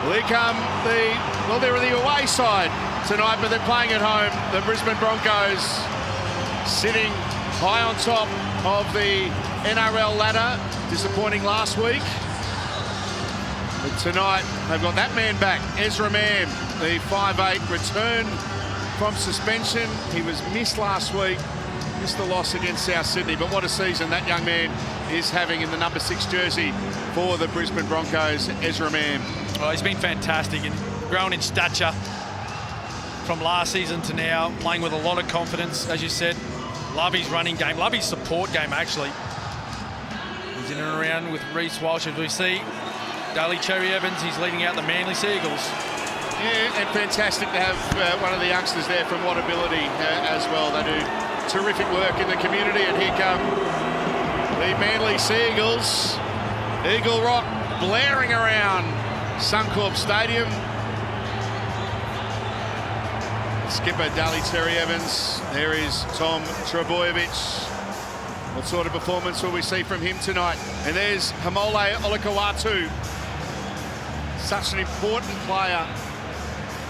Well, here come they're the away side tonight, but they're playing at home. The Brisbane Broncos sitting high on top of the NRL ladder, disappointing last week. But tonight, they've got that man back, Ezra Mam, the 5'8", returned from suspension. He was missed last week, missed the loss against South Sydney, but what a season that young man is having in the number 6 jersey for the Brisbane Broncos, Ezra Mam. Oh, he's been fantastic and grown in stature from last season to now, playing with a lot of confidence, as you said. Love his running game, love his support game, actually. He's in and around with Reece Walsh, as we see. Daly Cherry Evans, he's leading out the Manly Seagulls. Yeah, and fantastic to have one of the youngsters there from Whatability as well. They do terrific work in the community, and here come the Manly Seagulls. Eagle Rock blaring around Suncorp Stadium. Skipper Daly Cherry Evans. There is Tom Trebojevic. What sort of performance will we see from him tonight? And there's Hamole Olakawatu. Such an important player,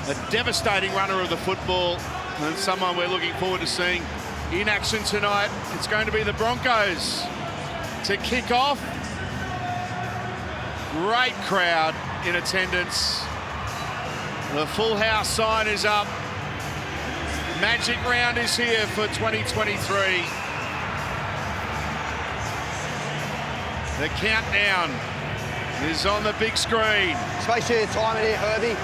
a devastating runner of the football, and someone we're looking forward to seeing in action tonight. It's going to be the Broncos to kick off. Great crowd in attendance. The full house sign is up. Magic round is here for 2023. The countdown is on the big screen. Space here, time it here, Herbie.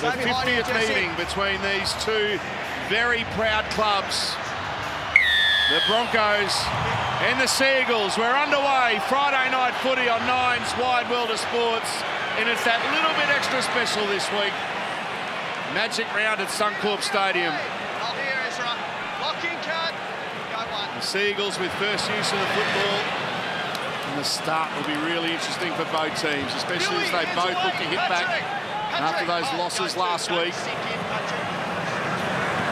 The 50th meeting between these two very proud clubs. The Broncos and the Seagulls. We're underway. Friday night footy on Nine's Wide World of Sports. And it's that little bit extra special this week. Magic round at Suncorp Stadium. Not here, Ezra. Lock in, cut. Go one. The Seagulls with first use of the football. And the start will be really interesting for both teams, especially as they both look to hit back after those losses last week.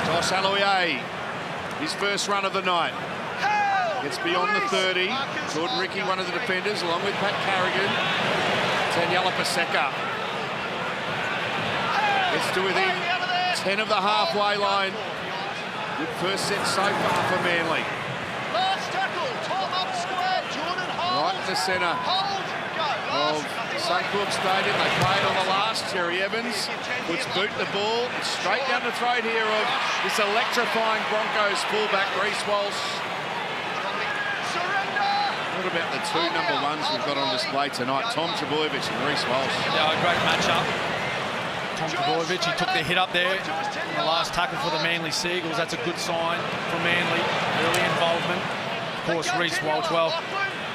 Josh Aloiai, his first run of the night. Gets beyond the 30. Jordan Ricky, one of the defenders, along with Pat Carrigan. Daniela Paseka gets to within 10 of the halfway line. Good first set so far for Manly. Last tackle, Tom up square, Jordan Holt. Right in the centre of Suncorp Stadium. They play it on the last. Cherry Evans puts boot the ball. It's straight down the throat here of this electrifying Broncos fullback, Reece Walsh. What about the two number ones we've got on display tonight? Tom Trebojevic and Reece Walsh. Yeah, a great matchup. Tom Trebojevic, he took the hit up there in the last tackle for the Manly Seagulls. That's a good sign for Manly. Early involvement. Of course, Reece Walsh. Well,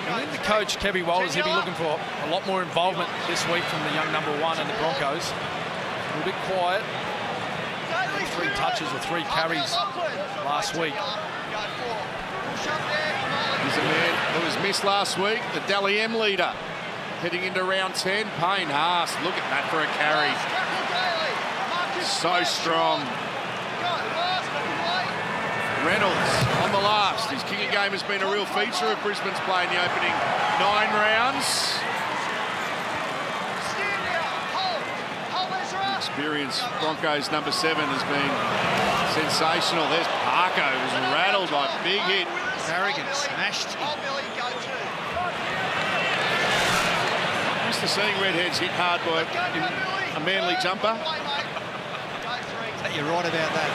and then the coach, Kevy Walters, he'll be looking for a lot more involvement this week from the young number 1 and the Broncos. A little bit quiet. 3 touches or 3 carries last week. He's a man that was missed last week, the Dally M leader. Heading into round 10, Payne Haas. Look at that for a carry. So strong. Reynolds on the last. His kicking game has been a real feature of Brisbane's play in the opening 9 rounds. Experience Broncos number 7 has been sensational. There's Parker, who's rattled by a big hit. Carrigan smashed him. Used to seeing redheads hit hard by a Manly jumper. You're right about that.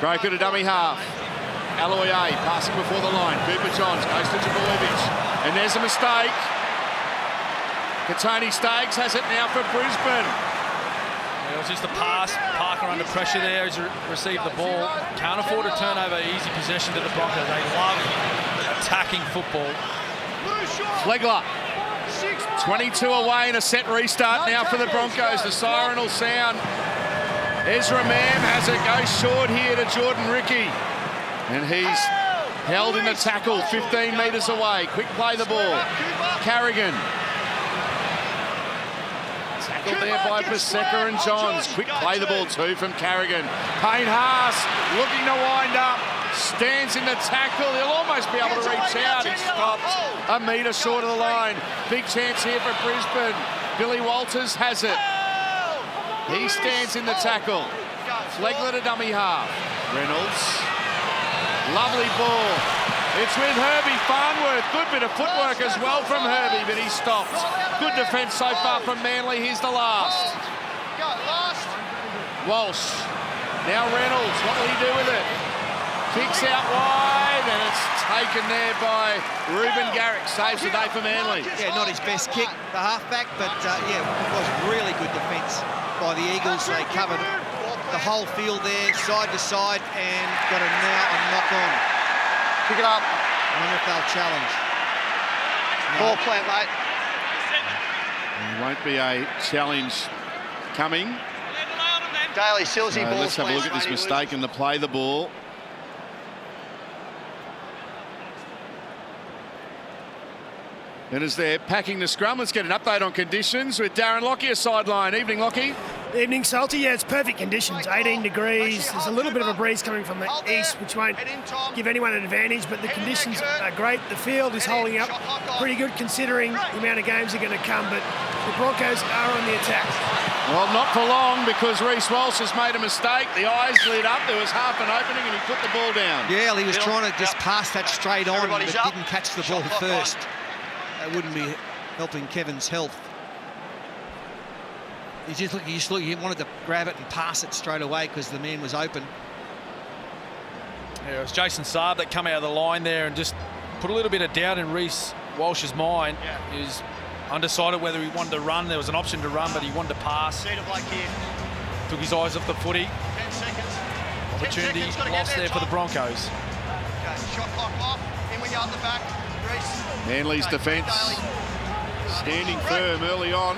Croker to dummy half. Aloiai passing before the line. Cooper Johns goes to Trebojevic. And there's a mistake. Katoni Staggs has it now for Brisbane. It was just a pass. Parker under pressure there as he received the ball. Can't afford to turn over easy possession to the Broncos. They love attacking football. Flegler. 22 away in a set restart now for the Broncos. The siren will sound. Ezra Mam has it, goes short here to Jordan Ricky. And he's held in the tackle 15 metres away. Quick play the ball. Carrigan. Tackled there by Paseka and Johns. Quick play the ball too from Carrigan. Payne Haas looking to wind up. Stands in the tackle. He'll almost be able to reach out. He stopped a metre short of the line. Big chance here for Brisbane. Billy Walters has it. He stands in the tackle. Flegler to dummy half. Reynolds. Lovely ball. It's with Herbie Farnworth. Good bit of footwork as well from Herbie, but he stopped. Good defence so far from Manly. Here's the last. Walsh. Now Reynolds. What will he do with it? Kicks out wide, and it's taken there by Reuben Garrick. Saves the day for Manly. Yeah, not his best kick, the halfback, but yeah, it was really good defence by the Eagles. They covered the whole field there, side to side, and got a knock on. Pick it up. I wonder if they'll challenge. Ball plant, mate. There won't be a challenge coming. Daly Silsey, ball. Let's have a look at this mistake and the play the ball. And as they're packing the scrum, let's get an update on conditions with Darren Lockyer sideline. Evening, Lockie. Evening, Salty. Yeah, it's perfect conditions. 18 degrees. There's a little bit of a breeze coming from the east, which won't give anyone an advantage, but the conditions are great. The field is holding up pretty good considering the amount of games are going to come, but the Broncos are on the attack. Well, not for long, because Reece Walsh has made a mistake. The eyes lit up. There was half an opening, and he put the ball down. Yeah, he was trying to just pass that straight on, but didn't catch the ball first. That wouldn't be helping Kevin's health. He wanted to grab it and pass it straight away because the man was open. Yeah, it was Jason Saab that come out of the line there and just put a little bit of doubt in Reece Walsh's mind. He was undecided whether he wanted to run. There was an option to run, but he wanted to pass. Took his eyes off the footy. 10 seconds. Opportunity lost there for the Broncos. Okay, shot clock off. In we go at the back. Reece. Manly's defence standing firm early on.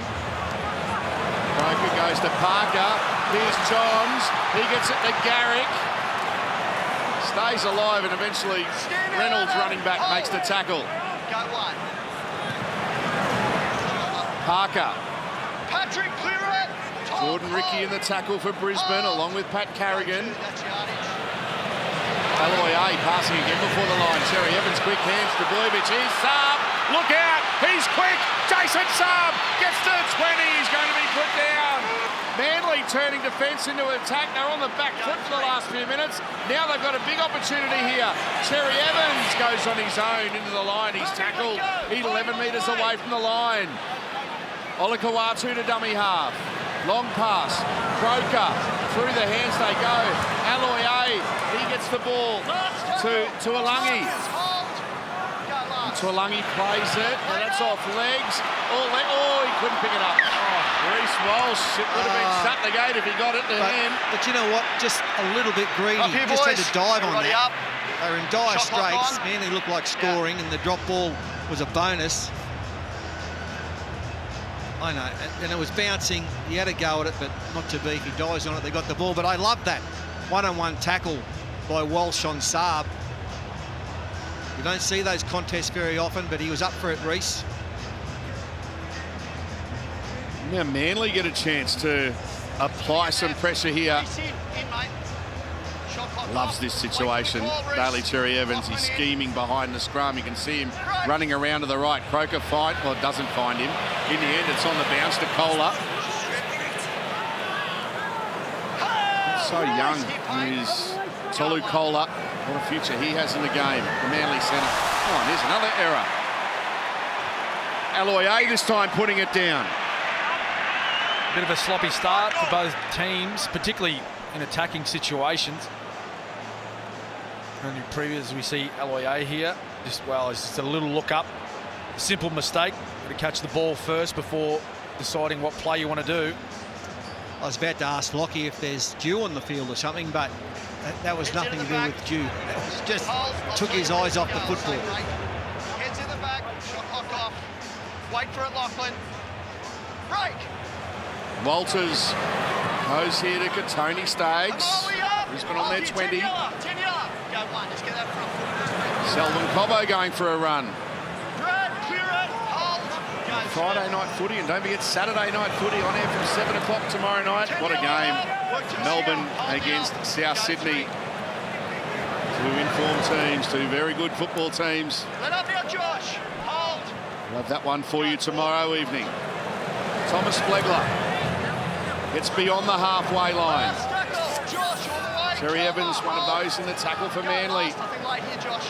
Croker goes to Parker. Here's Johns. He gets it to Garrick. Stays alive, and eventually Reynolds running back makes the tackle. Go one. Parker. Patrick, clear it. Jordan Ricky in the tackle for Brisbane, along with Pat Carrigan. That's yardage. Aloy passing again before the line. Cherry Evans, quick hands to Blojevich. Here's Saab. Look out. He's quick. Jason Saab gets to 20. He's going to be put down. Manly turning defence into an attack. They're on the back foot for the last few minutes. Now they've got a big opportunity here. Cherry Evans goes on his own into the line. He's tackled 11 metres away from the line. Olakawatu to dummy half. Long pass. Croker. Through the hands they go. Aloy he gets the ball to Alangi. Tuolangi plays it, and that's off legs. Oh, he couldn't pick it up. Reece Walsh, it would have been shut the gate if he got it to him. But you know what? Just a little bit greedy. Here, just had boys. to dive on Everybody that. up. They were in dire Shot clock straits. on. Manly looked like scoring, and the drop ball was a bonus. I know, and it was bouncing. He had a go at it, but not to be. If he dives on it, they got the ball. But I love that one-on-one tackle by Walsh on Saab. You don't see those contests very often, but he was up for it, Reece. Now Manly get a chance to apply some pressure here. Reece in, mate. Shot clock Loves off. this situation. Wait for the ball, Reece. Daly Cherry Evans, he's scheming behind the scrum. You can see him running around to the right. Croker doesn't find him. In the end, it's on the bounce to Kohler. So young, is Tolu Kohler. What a future he has in the game. The Manly centre. Oh, and here's another error. Aloy this time putting it down. Bit of a sloppy start for both teams, particularly in attacking situations. Only previous we see Aloy here. It's just a little look up. A simple mistake. Got to catch the ball first before deciding what play you want to do. I was about to ask Lockie if there's dew on the field or something, but that was nothing to do with dew. That was just took his eyes off the football. Heads in the back. Shot clock off. Wait for it, Lachlan. Break. Walters goes here to Katoni Staggs. Brisbane on their 20. 10 yard. Go one. Just get that front foot. Selwyn Cobbo going for a run. Brad, clear it. Hold. Go. Friday night footy, and don't forget Saturday night footy on air from 7 o'clock tomorrow night. What a game. Melbourne against South Sydney. Two informed teams, two very good football teams. Let up now, Josh. Hold. We'll have that one for you tomorrow evening. Thomas Flegler gets beyond the halfway line. Last tackle. Josh, all the way. Terry Cover. Evans, one of those in the tackle for Manly. Nothing late here, Josh.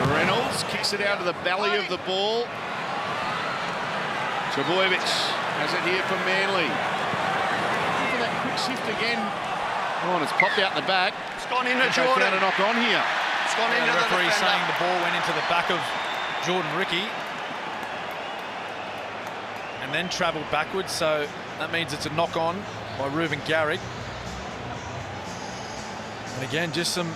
Reynolds kicks it out of the belly of the ball. Trbojevic has it here for Manly. Look at that quick shift again. Oh, and it's popped out the back. It's gone into They found Jordan. a knock on here. It's gone into The the referee defender. saying the ball went into the back of Jordan Ricky and then travelled backwards, so that means it's a knock on by Reuben Garrick. And again, just some...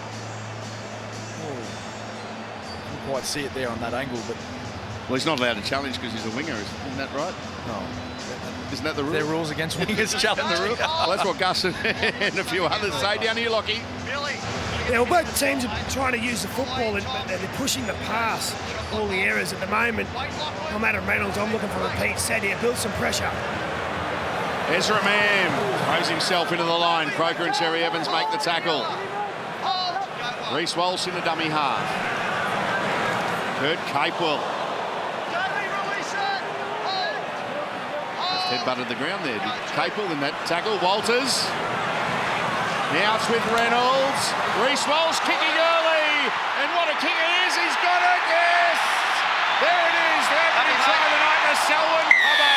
Can't quite see it there on that angle, but... Well, he's not allowed to challenge because he's a winger, isn't that right? No. Isn't that the rule? There are rules against wingers challenging. Well, that's what Gus and a few others say. Down here, Lockie. Billy. Yeah, well, both teams are trying to use the football, and they're pushing the pass. All the errors at the moment. I'm Adam Reynolds. I'm looking for a repeat set here. Build some pressure. Ezra Mam throws himself into the line. Croker and Terry Evans make the tackle. Reece Walsh in the dummy half. Kurt Capewell. Headbutted the ground there. Capewell in that tackle. Walters. Now it's with Reynolds. Reece Walsh kicking early. And what a kick it is. He's got it. Yes. There it is. The opening try of the night for Selwyn Cobbo.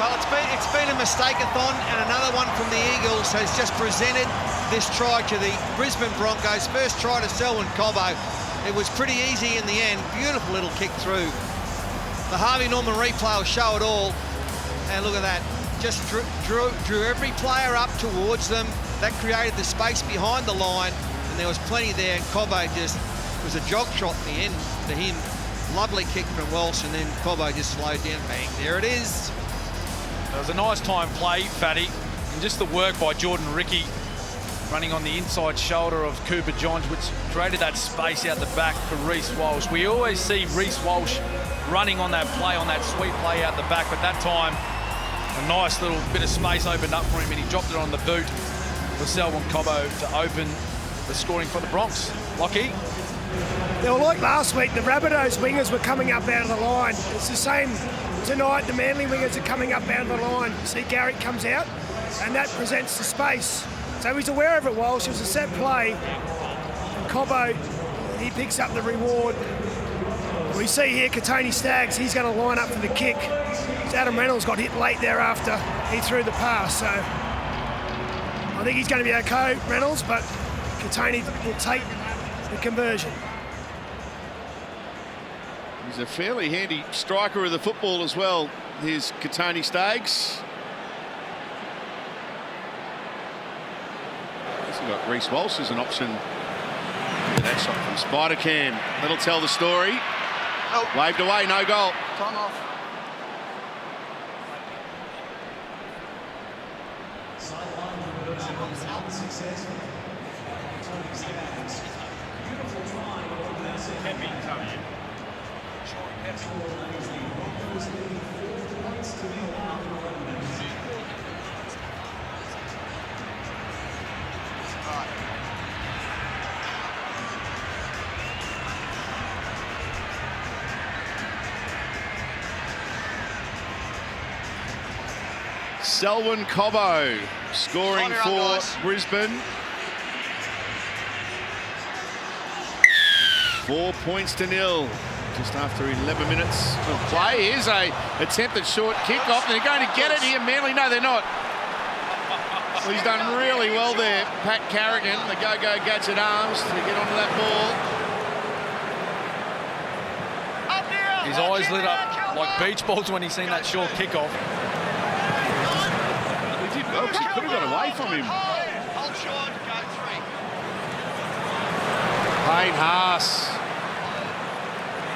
Well, it's been a mistake-a-thon, and another one from the Eagles has just presented this try to the Brisbane Broncos. First try to Selwyn Cobbo. It was pretty easy in the end. Beautiful little kick through. The Harvey Norman replay will show it all. And look at that. Just drew every player up towards them. That created the space behind the line. And there was plenty there. And Cobbo just was a jog trot in the end to him. Lovely kick from Welsh. And then Cobbo just slowed down. Bang. There it is. It was a nice time play, Fatty. And just the work by Jordan Ricky running on the inside shoulder of Cooper Johns, which created that space out the back for Reece Walsh. We always see Reece Walsh running on that play, on that sweet play out the back, but that time a nice little bit of space opened up for him and he dropped it on the boot for Selwyn Cobbo to open the scoring for the Bronx. Lockie? Yeah, well, like last week, the Rabbitohs wingers were coming up out of the line. It's the same tonight. The Manly wingers are coming up out of the line. See, Garrick comes out, and that presents the space. So he's aware of it, Walsh. It was a set play. And Cobbo, he picks up the reward. We see here Katoni Staggs, he's going to line up for the kick. Adam Reynolds got hit late thereafter. He threw the pass, so I think he's going to be okay, Reynolds, but Katoni will take the conversion. He's a fairly handy striker of the football as well. Here's Katoni Staggs. We've got Reece Walsh as an option. That shot from Spider-Cam. That'll tell the story. Nope. Waved away, no goal. Time off. Selwyn Cobbo scoring Corner up, for guys. Brisbane. 4 points to nil. Just after 11 minutes of play. Here's a attempted short kickoff. They're going to get it here, Manly. No, they're not. Well, he's done really well there. Pat Carrigan, the go-go gadget arms to get onto that ball. Up now. His eyes lit up like beach balls when he seen that short kickoff. He did well because he could have got away from him. Hold short, go three. Payne Haas.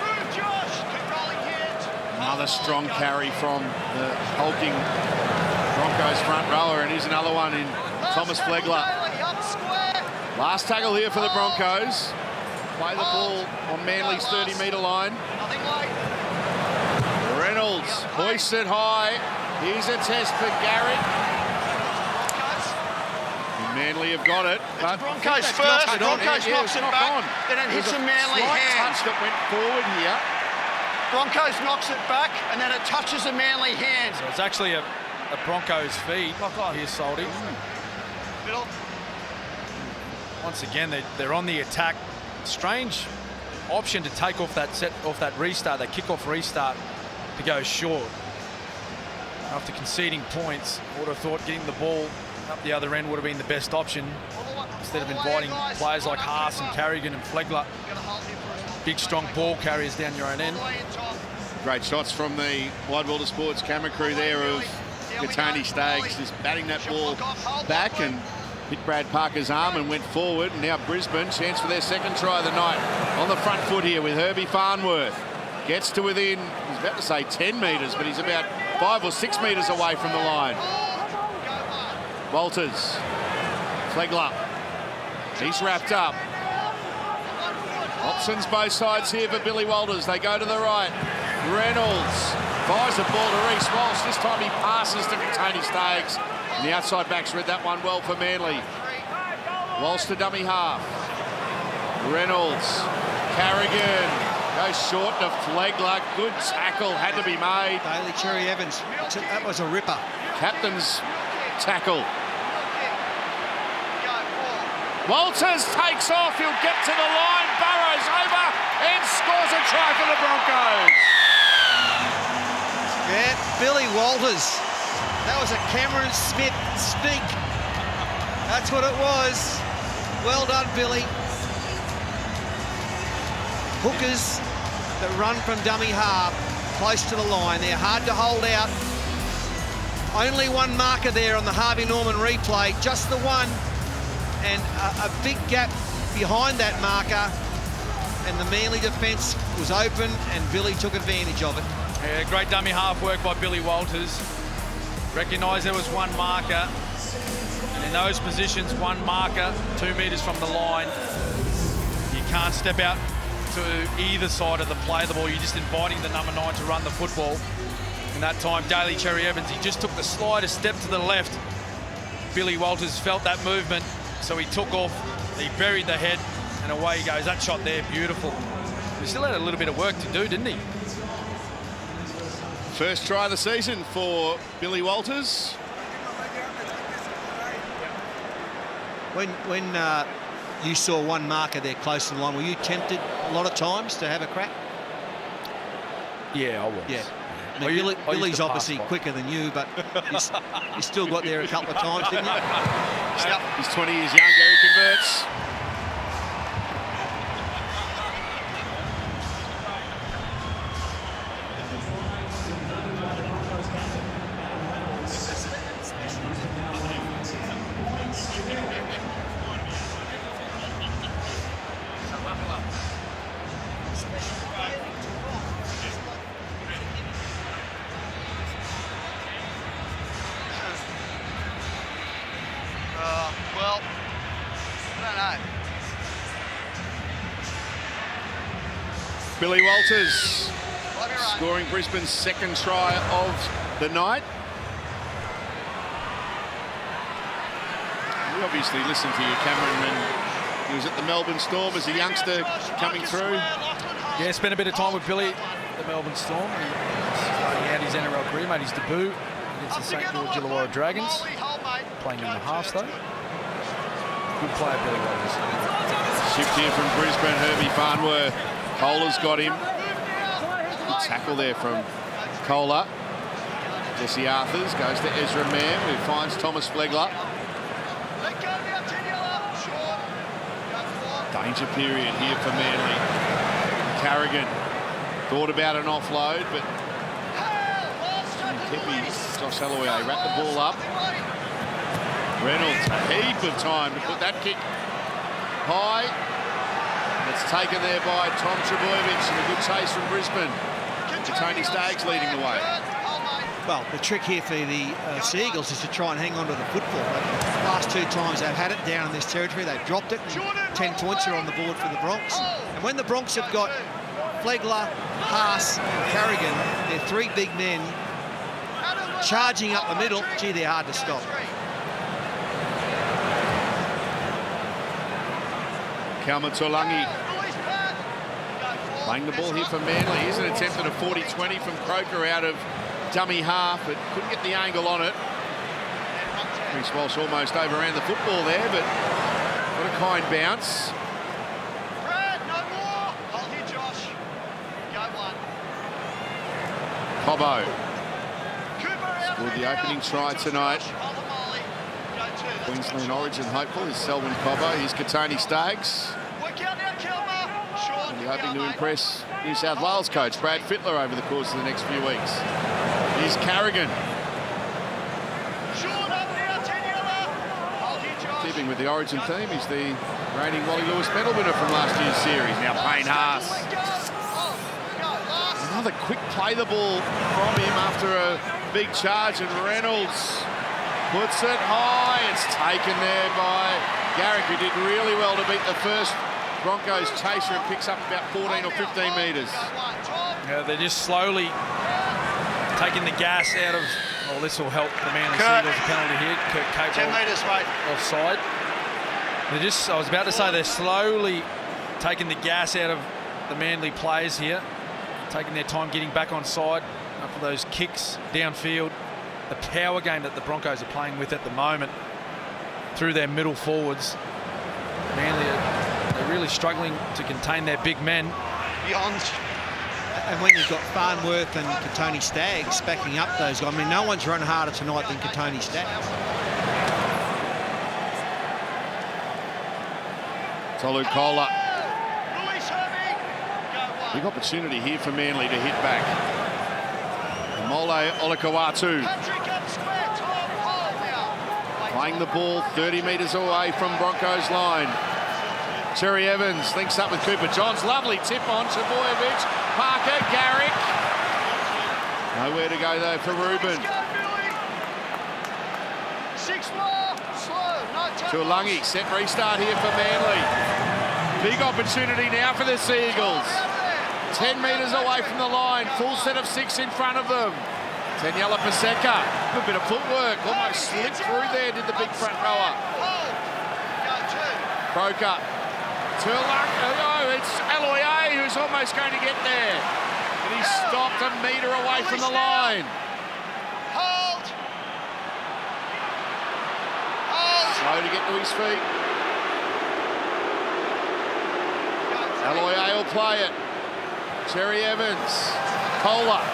Move, Josh. Keep rolling hands. Another strong carry from the hulking Broncos front rower, and here's another one in Thomas Flegler. Up square. Last tackle here for the Broncos. Play the ball on Manly's 30-metre line. Nothing late. Reynolds hoists it high. Here's a test for Garrick. Broncos. And Manly have got it. But Broncos I think first. that's knocked Broncos on. Yeah, knocks it's it knocked back. on. Then it hits There's a Manly slight hand. touch that went forward here. Broncos knocks it back, and then it touches a Manly hand. So it's actually a Broncos feed here, Salty. Middle. Once again, they're on the attack. Strange option to take off that restart, that kick-off restart, to go short. After conceding points, I would have thought getting the ball up the other end would have been the best option, instead of inviting players like Haas and Carrigan and Flegler, big strong ball carriers down your own end. Great shots from the Wide World of Sports camera crew there of Katoni Staggs just batting that ball back and hit Brad Parker's arm and went forward. And now Brisbane, chance for their second try of the night on the front foot here with Herbie Farnworth. Gets to within, he's about to say 10 metres, but he's about 5 or 6 metres away from the line. Walters, Flegler, he's wrapped up. Options both sides here for Billy Walters. They go to the right. Reynolds fires the ball to Reece Walsh. This time he passes to Tony Staggs. And the outside backs read that one well for Manly. Walsh to dummy half. Reynolds, Carrigan goes short to Flegler. Good tackle had to be made. Bailey Cherry Evans, that was a ripper. Captain's tackle. Walters takes off, he'll get to the line, burrows over and scores a try for the Broncos. Yeah, Billy Walters. That was a Cameron Smith speak. That's what it was. Well done, Billy. Hookers that run from dummy half, close to the line. They're hard to hold out. Only one marker there on the Harvey Norman replay, just the one. And a big gap behind that marker, and the Manly defence was open and Billy took advantage of it. Yeah, great dummy half work by Billy Walters. Recognised there was one marker, and in those positions, one marker 2 metres from the line, you can't step out to either side of the play of the ball. You're just inviting the number 9 to run the football. And that time, Daly Cherry Evans, he just took the slightest step to the left. Billy Walters felt that movement, so he took off, he buried the head, and away he goes. That shot there, beautiful. He still had a little bit of work to do, didn't he? First try of the season for Billy Walters. When you saw one marker there close to the line, were you tempted a lot of times to have a crack? Yeah, I was. Yeah. I mean, Billy's obviously quicker than you, but you still got there a couple of times, didn't you? He's 20 years younger, he converts. Well, I don't know. Billy Walters Might be right. scoring Brisbane's second try of the night. We obviously listened to you, Cameron, when he was at the Melbourne Storm as a youngster coming through. Yeah, spent a bit of time with Billy at the Melbourne Storm. Starting out his NRL career, made his debut against the St George Illawarra Dragons. Playing in the halves, though. Good player, Billy Walters. Shift here from Brisbane, Herbie Farnworth. Kohler's got him. Good tackle there from Kohler. Jesse Arthars goes to Ezra Mann, who finds Thomas Flegler. Danger period here for Manly. Carrigan thought about an offload, but Josh Holloway wrapped the ball up. Reynolds, a heap of time to put that kick high. And it's taken there by Tom Trebojevic, and a good chase from Brisbane. Tony Staggs leading the way. Well, the trick here for the Seagulls is to try and hang on to the football. The last 2 times they've had it down in this territory, they've dropped it. 10 points are on the board for the Bronx. And when the Bronx have got Flegler, Haas, and Carrigan, they're 3 big men charging up the middle. Gee, they're hard to stop. Tulangi playing the ball here for Manly. Here's an attempt at a 40-20 from Croker out of dummy half, but couldn't get the angle on it. Reece Walsh almost overran the football there, but what a kind bounce. Brad, no more. Hold here, Josh. Go one. Cobbo Cooper scored the opening try tonight. Queensland Origin hopeful is Selwyn Cobbo. Here's Katoni Staggs. Work out now, Kilmer. Sean, And hoping to impress New South Wales coach Brad Fittler over the course of the next few weeks. Here's Carrigan. Sean up now, 10 yellow. Hold here, Josh. Keeping with the Origin team, he's the reigning Wally Lewis medal winner from last year's series. Now Payne Haas. Another quick play the ball from him after a big charge, and Reynolds puts it high. It's taken there by Garrick, who did really well to beat the first Broncos chaser and picks up about 14 or 15 metres. Yeah, they're just slowly taking the gas out of. Well, this will help the Manly Seagulls. A penalty here. Kurt Cobbo 10 metres, mate. offside. They're just. I was about to say they're slowly taking the gas out of the Manly players here, taking their time getting back on side after those kicks downfield. The power game that the Broncos are playing with at the moment through their middle forwards. Manly they're really struggling to contain their big men. Beyond. And when you've got Farnworth and Katoni Staggs backing up those guys, I mean, no one's run harder tonight than Katoni Staggs. Tolu Kola. Louis Herbie. Go one. Big opportunity here for Manly to hit back. Mole Olakawatu Patrick up square, Tom. Hold now. playing the ball 30 metres away from Broncos line. Cherry Evans links up with Cooper Johns. Lovely tip on Trbojevic. Parker, Garrick. Nowhere to go though for Ruben. Let's go, Billy. 6 more. Slow. No tackles. Tulangi, set restart here for Manly. Big opportunity now for the Seagulls. 10 metres away from the line, full set of 6 in front of them. Daniela Paseka, good bit of footwork, almost slipped through there, did the big front rower. Croker, it's Aloye who's almost going to get there. But he's stopped a metre away from the line. Hold. Hold. Slow to get to his feet. Aloye will play it. Cherry Evans, Kohler,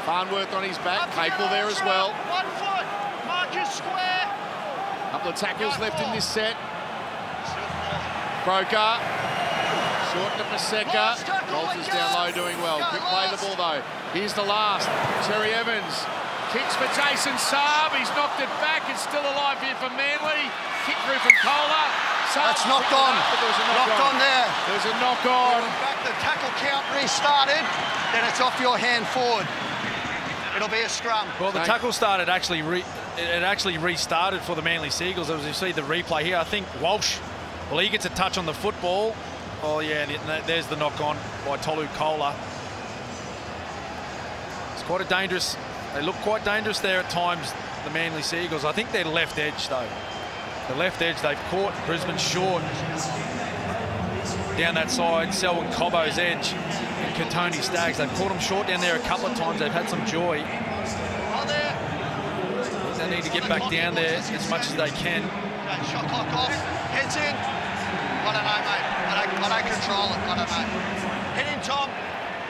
Farnworth on his back, Capel there as well. 1 foot, Marcus square. Couple of tackles left in this set. Croker, short to Paseka. Walters down low doing well. Quick play the ball though. Here's the last. Cherry Evans kicks for Jason Saab. He's knocked it back. It's still alive here for Manly. Kick through from Kohler. That's knocked on. Knocked on there. There's a knock on. Back the tackle count restarted, then it's off your hand forward. It'll be a scrum. Well, the tackle started actually restarted for the Manly Seagulls. As you see the replay here, I think Walsh, well, he gets a touch on the football. Oh yeah, there's the knock on by Tolu Kola. It's quite a dangerous. They look quite dangerous there at times, the Manly Seagulls. I think they're left edge though. The left edge, they've caught Brisbane short down that side. Selwyn Cobbo's edge and Katoni Staggs. They've caught them short down there a couple of times. They've had some joy. They need to get back down there as much as they can. Shot clock off. Heads in. I don't know, mate. I don't control it. I don't know. Head in, Tom.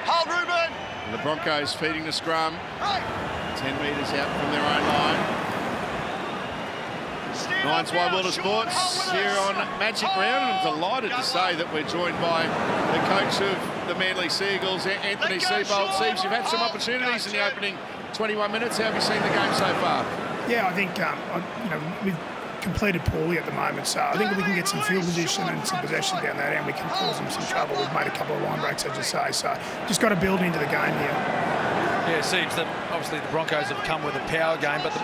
Hold, Ruben. The Broncos feeding the scrum. Right. 10 metres out from their own line. Nines Wide World of Sports here on Magic Round. I'm delighted to say that we're joined by the coach of the Manly Seagulls, Anthony Seibold. Seibs, you've had some opportunities in the opening 21 minutes. How have you seen the game so far? Yeah, I think we've completed poorly at the moment, so I think if we can get some field position and some possession down that end, we can cause them some trouble. We've made a couple of line breaks, as you say, so just got to build into the game here. Yeah, it seems that obviously the Broncos have come with a power game, but the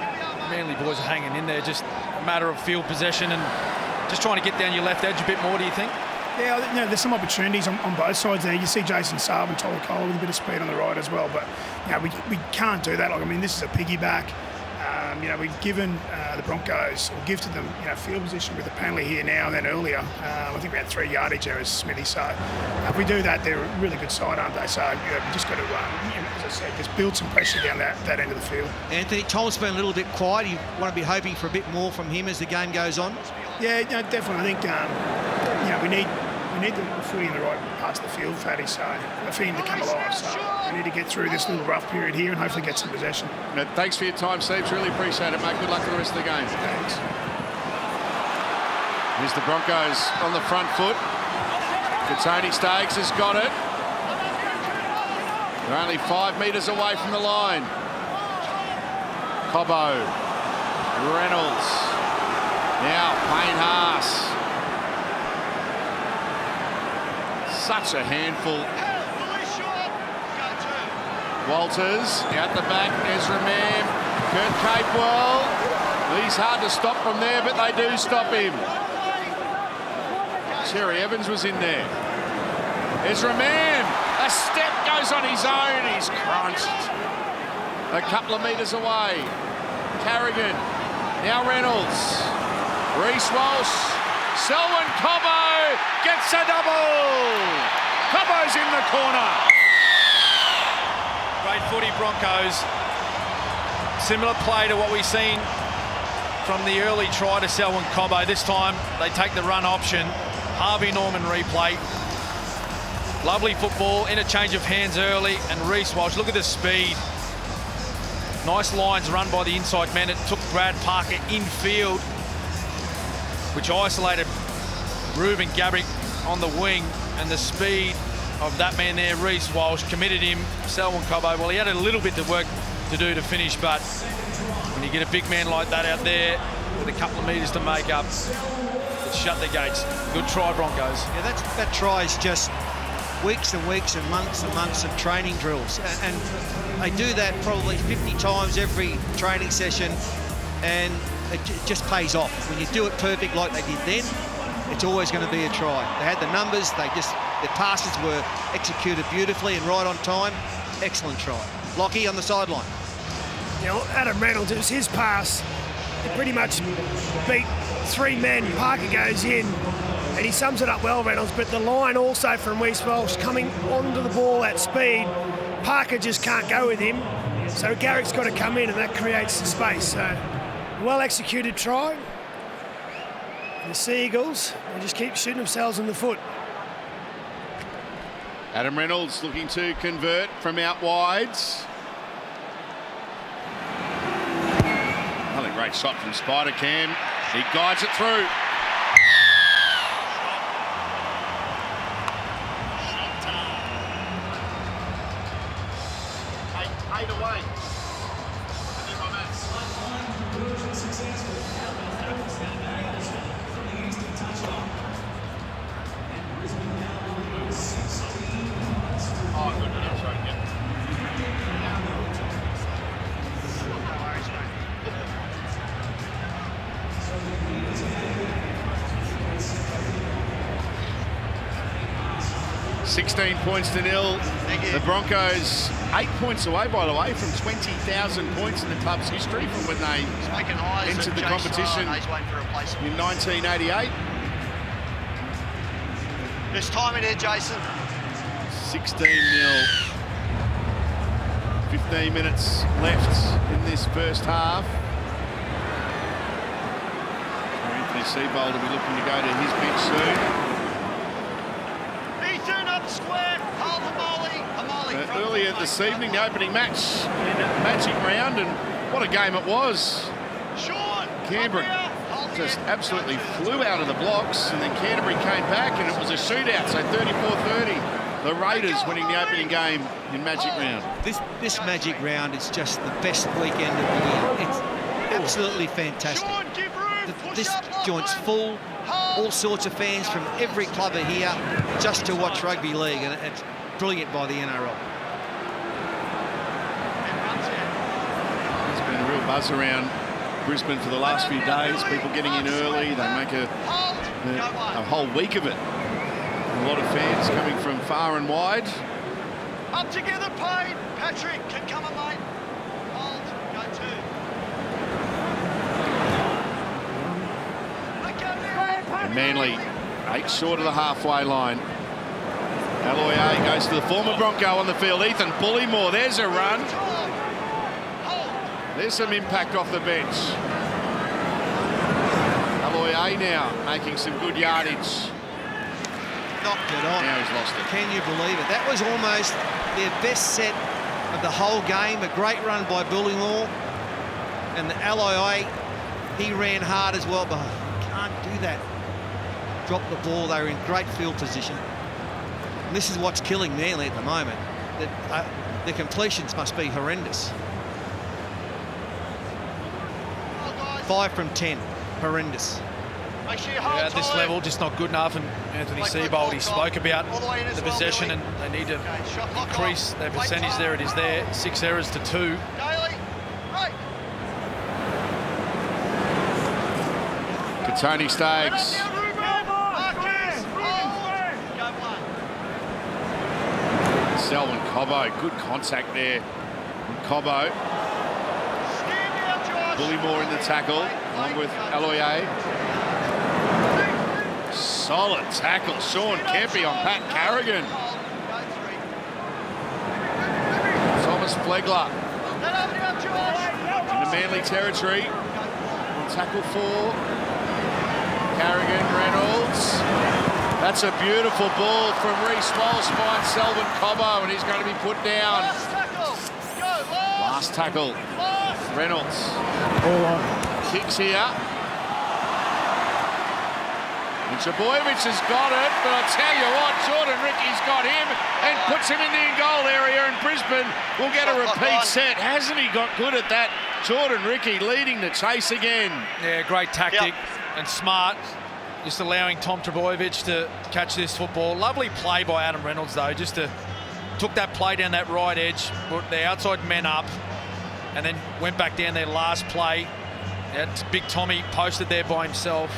Manly boys are hanging in there. Just a matter of field possession and just trying to get down your left edge a bit more, do you think? Yeah, there's some opportunities on both sides there. You see Jason Saab and Tolu Kola with a bit of speed on the right as well, but we can't do that. Like, I mean, this is a piggyback. We've given the Broncos, or gifted them, field position with the penalty here now and then earlier. I think we had 3 yardage errors, Smithy. So if we do that, they're a really good side, aren't they? So we've just got to, as I said, just build some pressure down that end of the field. Anthony, Tom's been a little bit quiet. You want to be hoping for a bit more from him as the game goes on? Yeah, definitely. I think, we need the footy in the right parts of the field, Fatty, so for him to come alive. So we need to get through this little rough period here and hopefully get some possession. Thanks for your time, Steve. Really appreciate it, mate. Good luck for the rest of the game. Thanks. Here's the Broncos on the front foot. Tony Staggs has got it. They're only 5 metres away from the line. Cobbo, Reynolds, now Payne Haas. Such a handful. Walters out the back. Ezra Mam, Kurt Capewell. He's hard to stop from there, but they do stop him. Cherry Evans was in there. Ezra Mam, a step goes on his own. He's crunched. A couple of metres away. Carrigan, now Reynolds. Reece Walsh. Selwyn Cobbo gets a double. Cobbo's in the corner. Great footy, Broncos. Similar play to what we've seen from the early try to Selwyn Cobbo. This time they take the run option. Harvey Norman replay. Lovely football, interchange of hands early, and Reece Walsh, look at the speed. Nice lines run by the inside man. It took Brad Parker infield, which isolated Ruben Gabrick on the wing, and the speed of that man there, Reece Walsh, committed him. Selwyn Cobbo, well, he had a little bit of work to do to finish, but when you get a big man like that out there with a couple of metres to make up, shut the gates. Good try, Broncos. Yeah, that try is just weeks and weeks and months of training drills, and they do that probably 50 times every training session, and it just pays off. When you do it perfect like they did then, it's always going to be a try. They had the numbers, their passes were executed beautifully and right on time. Excellent try. Lockie on the sideline. Adam Reynolds, it was his pass. He pretty much beat 3 men. Parker goes in, and he sums it up well, Reynolds, but the line also from Reece Walsh coming onto the ball at speed, Parker just can't go with him, so Garrick's got to come in, and that creates the space. So, well-executed try. The Seagulls, they just keep shooting themselves in the foot. Adam Reynolds looking to convert from out wides. Another great shot from Spider Cam. He guides it through. Eight away. Oh, good. That's right. Yep. 16 points to nil. The Broncos 8 points away, by the way, from 20,000 points in the club's history from when they entered the competition in 1988. There's time in here, Jason. 16-0. 15 minutes left in this first half. Anthony Seibold will be looking to go to his bench soon. Square, Hamali. Earlier this evening, the opening match in Magic Round, and what a game it was. Canberra just absolutely flew out of the blocks, and then Canterbury came back, and it was a shootout, so 34-30. The Raiders winning the opening game in Magic Round. This Magic Round is just the best weekend of the year. It's absolutely fantastic. This joint's full. All sorts of fans from every club are here just to watch rugby league, and it's brilliant by the NRL. There's been a real buzz around Brisbane for the last few days. People getting in early. They make a whole week of it. A lot of fans coming from far and wide. Up together, Payne. Patrick can come and mate. Hold, go two. And Manly 8 short of the halfway line. Aloiai goes to the former Bronco on the field. Ethan Bullymore, there's a run. There's some impact off the bench. Aloiai now making some good yardage. Knocked it on. Now he's lost it. Can you believe it? That was almost their best set of the whole game. A great run by Bullymore. And the Aloiai, he ran hard as well, but can't do that. Drop the ball. They were in great field position. And this is what's killing Manly at the moment. The completions must be horrendous. 5 from 10. Horrendous. Yeah, at this level, just not good enough. And Anthony Seibold, he spoke about the possession, and they need to increase their percentage there. It is there. 6 errors to 2. Tony Staggs. Selwyn Cobbo, good contact there from Cobbo. Bullymore in the tackle, along with Aloiai. Solid tackle, Sean Kempe on Pat Carrigan. Thomas Flegler in the Manly territory. On tackle 4. Carrigan, Reynolds. That's a beautiful ball from Reece Walsh, finds Selwyn Cobbo, and he's going to be put down. Last tackle. Reynolds. Kicks here. And Trbojevic has got it, but I'll tell you what, Jordan Ricky's got him and puts him in the in-goal area, and Brisbane will get a repeat set. Hasn't he got good at that? Jordan Ricky leading the chase again. Yeah, great tactic and smart. Just allowing Tom Trbojevic to catch this football. Lovely play by Adam Reynolds, though. Just took that play down that right edge, put the outside men up, and then went back down their last play. That's Big Tommy posted there by himself.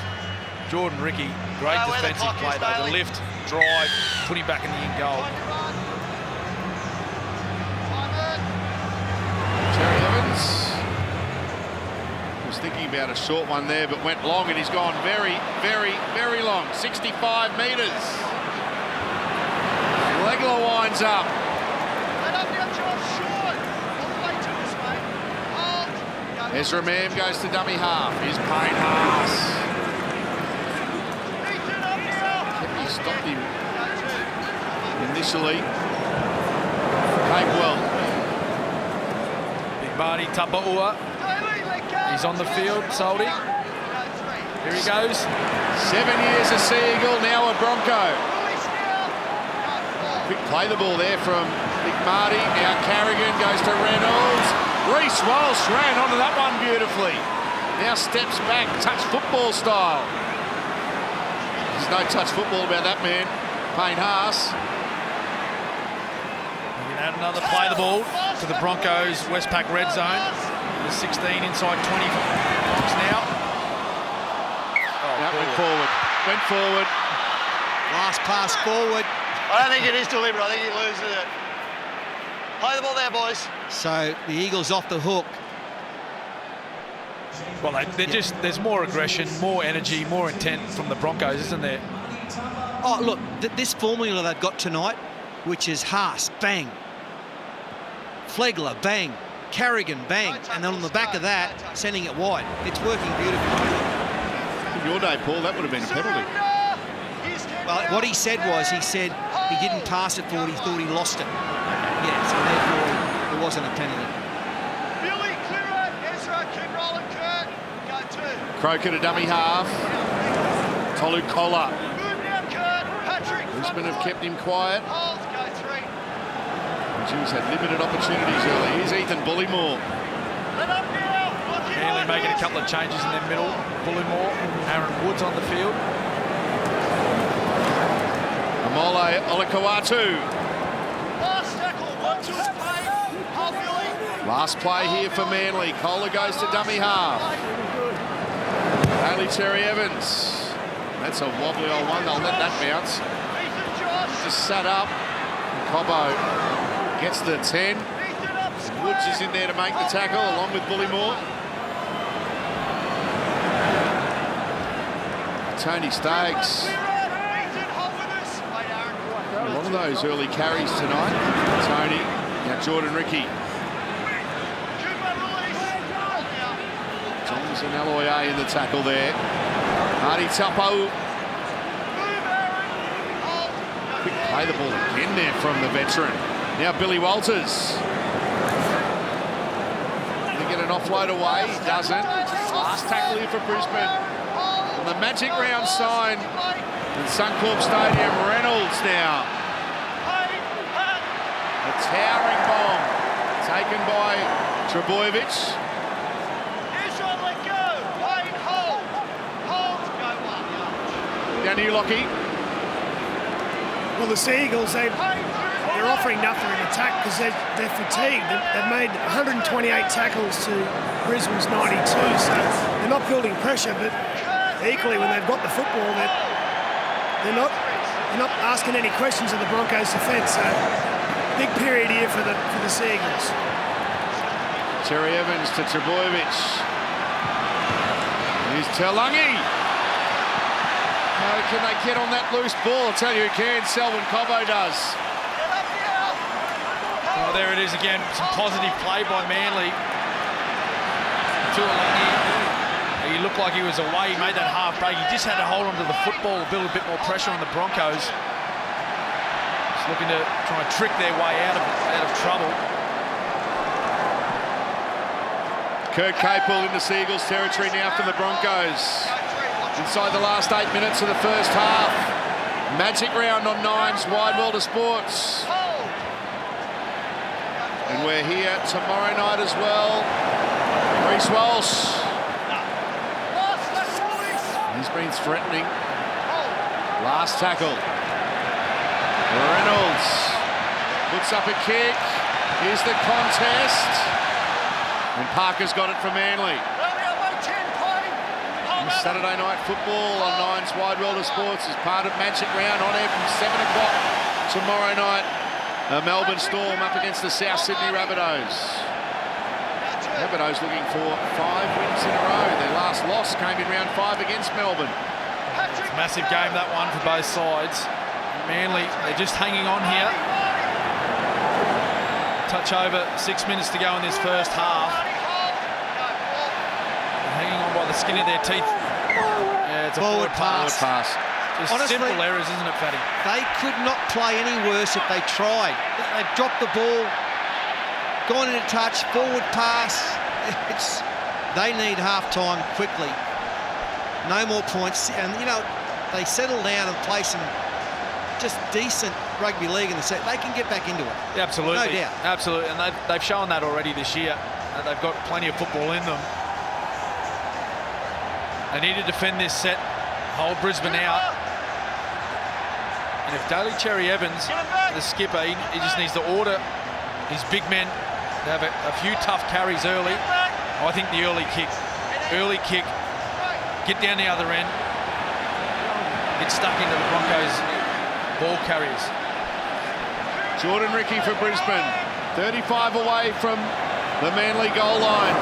Jordan Ricky, great defensive play though. The lift, drive, put him back in the in-goal. Terry Evans was thinking about a short one there, but went long, and he's gone very, very, very long. 65 metres. Legler winds up. Ezra Mam goes to dummy half. Here's Payne Haas. He stopped him initially. Capewell. Big Marty Tapaua. He's on the field, Soldy. Here he goes. 7 years a Sea Eagle, now a Bronco. Quick play the ball there from Big Marty. Now Carrigan goes to Reynolds. Reece Walsh ran onto that one beautifully. Now steps back, touch football style. There's no touch football about that man. Payne Haas. We can add another play the ball to the Broncos Westpac red zone. The 16 inside 20 now. Went forward. Went forward. Last pass forward. I don't think it is deliberate. I think he loses it. Play the ball there, boys. So the Eagles off the hook. Well, there's more aggression, more energy, more intent from the Broncos, isn't there? Oh, look, this formula they've got tonight, which is Haas, bang. Flegler, bang. Carrigan, bang. And then on the back of that, sending it wide. It's working beautifully. In your day, Paul, that would have been a penalty. Well, what he said was, he didn't pass it forward, he thought he lost it. Yeah, so therefore it wasn't a penalty. Billy, clear it. Ezra, keep rolling, Kurt. Go 2. Croker to dummy half. Tolu Collar. Move now, Kurt. Patrick. Brisbane have kept him quiet. Hold, go 3. Jews had limited opportunities early. Here's Ethan Bullymore. Let up now. Manly making a couple of changes in their middle. Bullymore, Aaron Woods on the field. Amole Olakawatu. Last tackle. 1, 2, play. Hold, Billy. Last play here for Manly. Kohler goes to dummy half. Bailey Terry Evans. That's a wobbly old one. They'll let that bounce. Ethan Josh. Just sat up. Cobbo gets the 10. Ethan up. Woods is in there to make the tackle along with Bullymore. Tony Staggs. A lot of those early carries tonight. Tony, now Jordan Ricky. Thomas and Aloye in the tackle there. Marty Tupou. Quick play the ball again there from the veteran. Now Billy Walters. Going to get an offload away. He doesn't. Last tackle here for Brisbane. And the magic round sign in Suncorp Stadium. Reynolds now. A towering bomb taken by Trebojevic. Down to you, Lockie. Well, the Seagulls, they're offering nothing in attack because they're fatigued. They've made 128 tackles to Brisbane's 92, so they're not building pressure, but equally when they've got the football, they're not asking any questions of the Broncos' defence. So big period here for the Seagulls. Terry Evans to Trebojevic. Here's Taulagi. How can they get on that loose ball? I'll tell you who can. Selwyn Cobbo does. Well, there it is again. Some positive play by Manly. Taulagi. He looked like he was away. He made that half break. He just had to hold on to the football, build a bit more pressure on the Broncos. Just looking to try and trick their way out of trouble. Kurt Capel into Seagulls territory now for the Broncos. Inside the last 8 minutes of the first half. Magic round on Nine's Wide World of Sports. And we're here tomorrow night as well. Reece Walsh. He's been threatening. Last tackle. Reynolds puts up a kick. Here's the contest. And Parker's got it for Manly. Saturday night football on Nine's Wide World of Sports is part of Magic Round on air from 7 o'clock tomorrow night. Melbourne Storm up against the South Sydney Rabbitohs. Rabbitohs looking for 5 wins in a row. Their last loss came in round 5 against Melbourne. It's a massive game, that one, for both sides. Manly, they're just hanging on here. Touch over 6 minutes to go in this first half. Hanging on by the skin of their teeth. Yeah, it's a forward pass. Just honestly, simple errors, isn't it, Fatty? They could not play any worse if they tried. They've dropped the ball, gone into touch, forward pass. They need half-time quickly. No more points. And, you know, they settle down and play some just decent rugby league in the set. They can get back into it. Yeah, absolutely. No doubt. Absolutely. And they've shown that already this year. They've got plenty of football in them. They need to defend this set, hold Brisbane out. And if Daly Cherry Evans, the skipper, he just needs to order his big men to have a few tough carries early. I think the early kick, get down the other end, get stuck into the Broncos' ball carriers. Jordan Ricky for Brisbane, 35 away from the Manly goal line.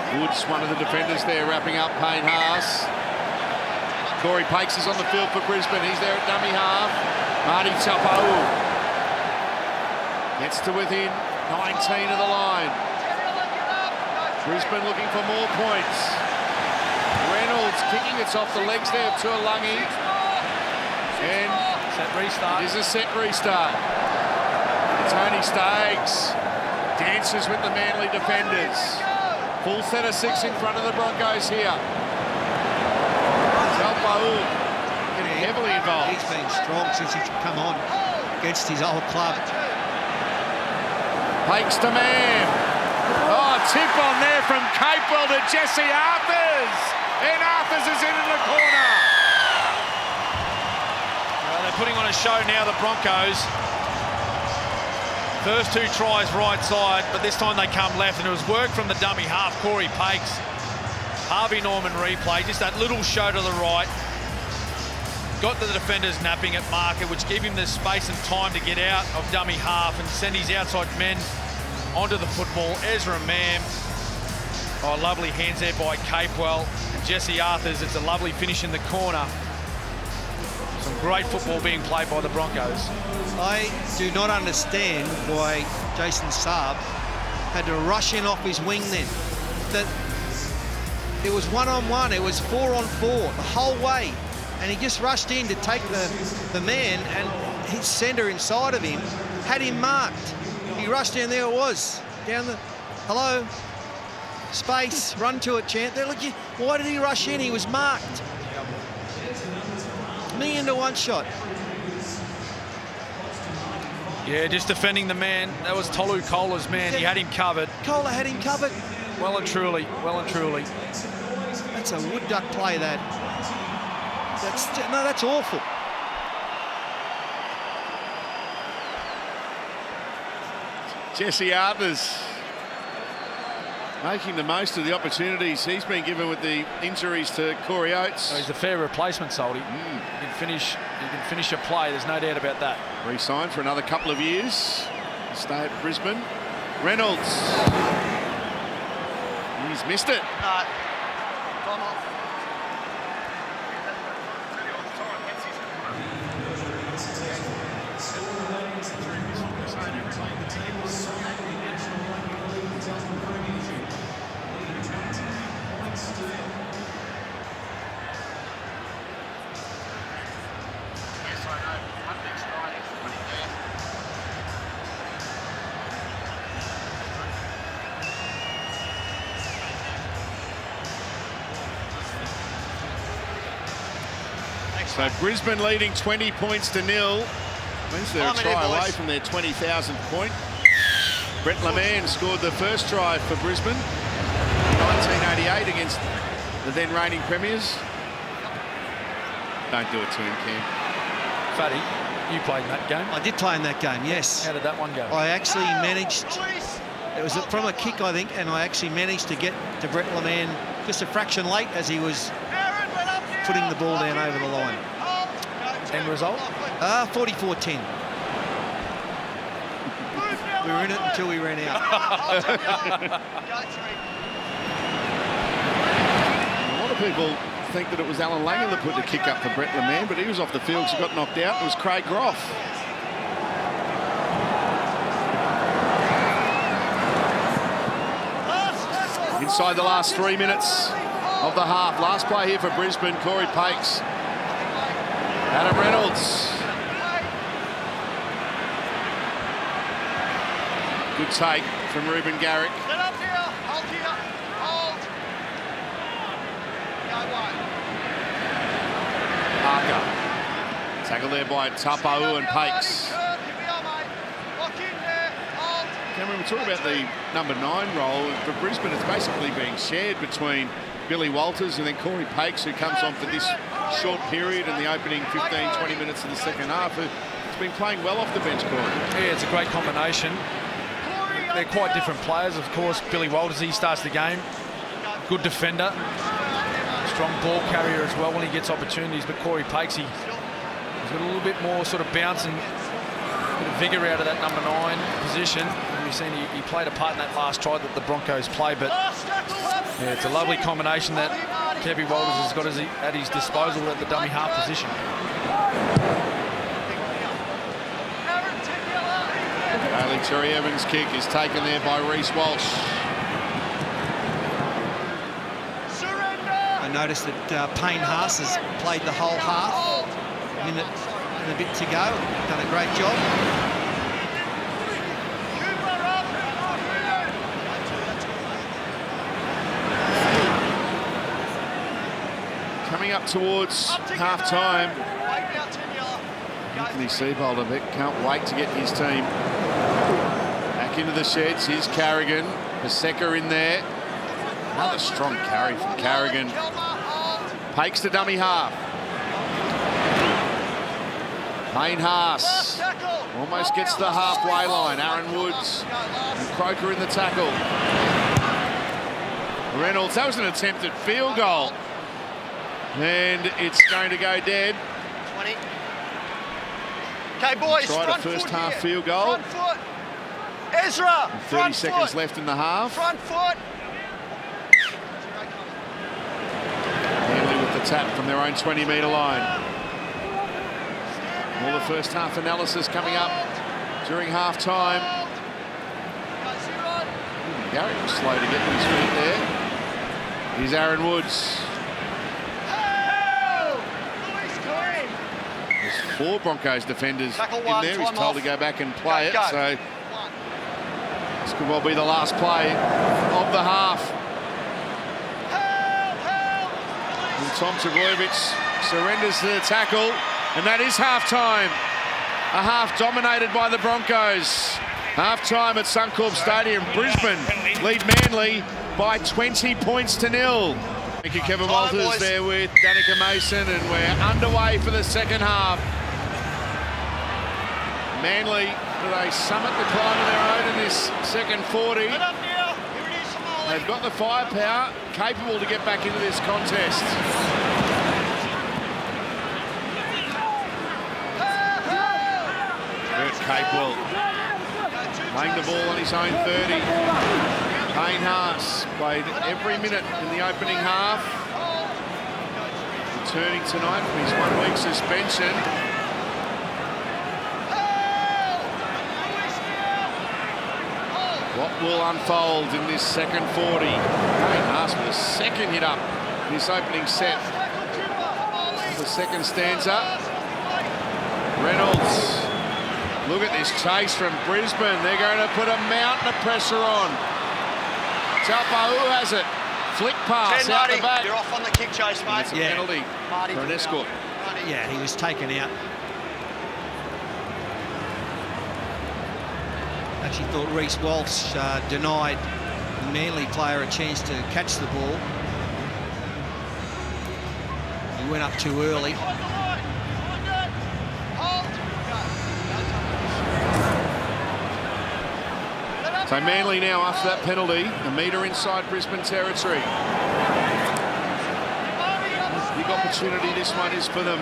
Woods, one of the defenders there, wrapping up Payne Haas. Corey Pakes is on the field for Brisbane. He's there at dummy half. Marty Tupou gets to within 19 of the line. Brisbane looking for more points. Reynolds kicking, it's off the legs there of Taulagi. And set restart. It is a set restart. Tony Staggs dances with the Manly defenders. Full set of 6 in front of the Broncos here. Tupou getting heavily involved. He's been strong since he's come on against his old club. Pakes to man. Oh, tip on there from Capewell to Jesse Arthars. And Arthars is into the corner. Well, they're putting on a show now, the Broncos. First 2 tries right side, but this time they come left, and it was work from the dummy half, Corey Pakes. Harvey Norman replay, just that little show to the right. Got the defenders napping at market, which gave him the space and time to get out of dummy half and send his outside men onto the football. Ezra Mam Oh, lovely hands there by Capewell and Jesse Arthars. It's a lovely finish in the corner. Some great football being played by the Broncos. I do not understand why Jason Saab had to rush in off his wing then. It was 1-on-1, it was 4-on-4 the whole way. And he just rushed in to take the man, and his centre inside of him had him marked. He rushed in, there it was. Down the, hello, space, run to it, chant. Why did he rush in? He was marked. Me into one shot. Yeah, just defending the man. That was Tolu Kohler's man. He had him covered. Kohler had him covered. Well and truly, well and truly. That's a wood duck play, that. That's awful. Jesse Arthars making the most of the opportunities he's been given with the injuries to Corey Oates. Oh, he's a fair replacement, Salty. He can finish a play, there's no doubt about that. Re-signed for another couple of years. Stay at Brisbane. Reynolds. He's missed it. Time off. So Brisbane leading 20 points to 0. Means they're a try away from their 20,000th point. Brett LeMan scored the first try for Brisbane in 1988 against the then reigning premiers. Don't do it to him, Cam. Fatty, you played in that game. I did play in that game, yes. How did that one go? I actually managed, it was from a kick, I think, and I actually managed to get to Brett LeMan just a fraction late as he was putting the ball down over the line. End result? 44-10. We were in it until we ran out. A lot of people think that it was Alan Langer that put the kick up for Brett LeMan, but he was off the field because he got knocked out. It was Craig Groff. Inside the last 3 minutes of the half. Last play here for Brisbane, Corey Pakes. Adam Reynolds. Good take from Ruben Garrick. Get up here, hold here, hold. Go Parker. Tackle there by Taupau and Pakes. Cameron, we talk about the number 9 role. For Brisbane, it's basically being shared between Billy Walters and then Corey Pakes, who comes on for this short period in the opening 15-20 minutes of the second half. It's been playing well off the bench, Corey. Yeah, it's a great combination. They're quite different players. Of course, Billy Walters, he starts the game. Good defender. Strong ball carrier as well when he gets opportunities. But Corey Pakes, he's got a little bit more sort of bounce and a bit of vigour out of that number 9 position. And we've seen he played a part in that last try that the Broncos played. But yeah, it's a lovely combination that Kevy Walters has got at his disposal at the dummy half position. Bailey Terry Evans' kick is taken there by Reece Walsh. I noticed that Payne Haas has played the whole half. A minute and a bit to go. Done a great job. Coming up towards half-time. Anthony Seibold, I bet, can't wait to get his team back into the sheds. Here's Carrigan. Paseka in there. Another strong carry from Carrigan. Pakes to dummy half. Payne Haas almost gets to the halfway line. Aaron Woods and Croker in the tackle. Reynolds, that was an attempted field goal. And it's going to go dead. 20. Okay, boys, Tried a first half field goal. Front foot. Ezra, 30 seconds left in the half. Front foot. tap from their own 20-metre line. All the first half analysis coming up during half-time. Gary was slow to get to his feet there. Here's Aaron Woods. There's 4 Broncos defenders in there. He's told to go back and play it. So this could well be the last play of the half. And Tom Trbojevic surrenders to the tackle, and that is half-time. A half dominated by the Broncos. Half-time at Suncorp Stadium. Brisbane lead Manly by 20 points to 0. Thank you, Kevin Walters, there with Danica Mason, and we're underway for the second half. Manly with a summit to climb of their own in this second 40. They've got the firepower, capable to get back into this contest. Kurt Capewell playing the ball on his own 30. Payne Haas played every minute in the opening half. Returning tonight from his 1-week suspension. What will unfold in this second 40? Payne Haas with a second hit up in this opening set. The second stanza. Reynolds. Look at this chase from Brisbane. They're going to put a mountain of pressure on. Cobbo has it. Flick pass out the back. You're off on the kick chase, mate. It's a penalty for an escort. Yeah, he was taken out. Actually thought Reece Walsh denied the Manly player a chance to catch the ball. He went up too early. So Manly now, after that penalty, a metre inside Brisbane territory. Big opportunity this one is for them.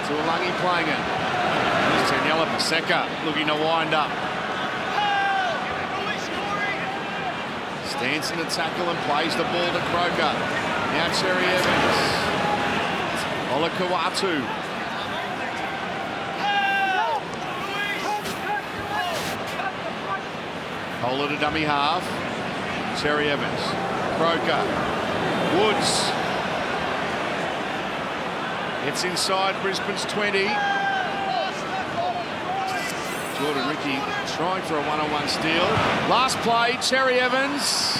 Tuolangi playing it. Here's Taniela Paseka looking to wind up. Stands in the tackle and plays the ball to Croker. Now Cherry Evans. Olakau'atu. Kohler to dummy half. Cherry Evans. Croker. Woods. It's inside Brisbane's 20. Jordan Ricky trying for a one-on-one steal. Last play, Cherry Evans.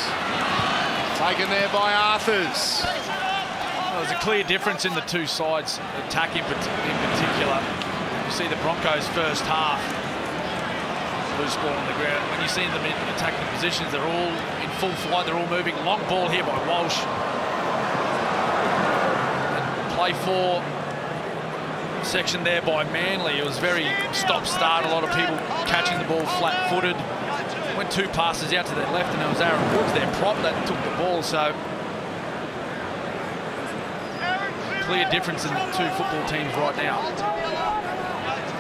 Taken there by Arthars. Well, there's a clear difference in the two sides, attack in particular. You see the Broncos first half. Loose ball on the ground. When you see them in attacking positions, they're all in full flight. They're all moving. Long ball here by Walsh. And play 4 section there by Manly. It was very stop-start. A lot of people catching the ball flat-footed. Went 2 passes out to their left, and it was Aaron Woods, their prop, that took the ball. So clear difference in the two football teams right now.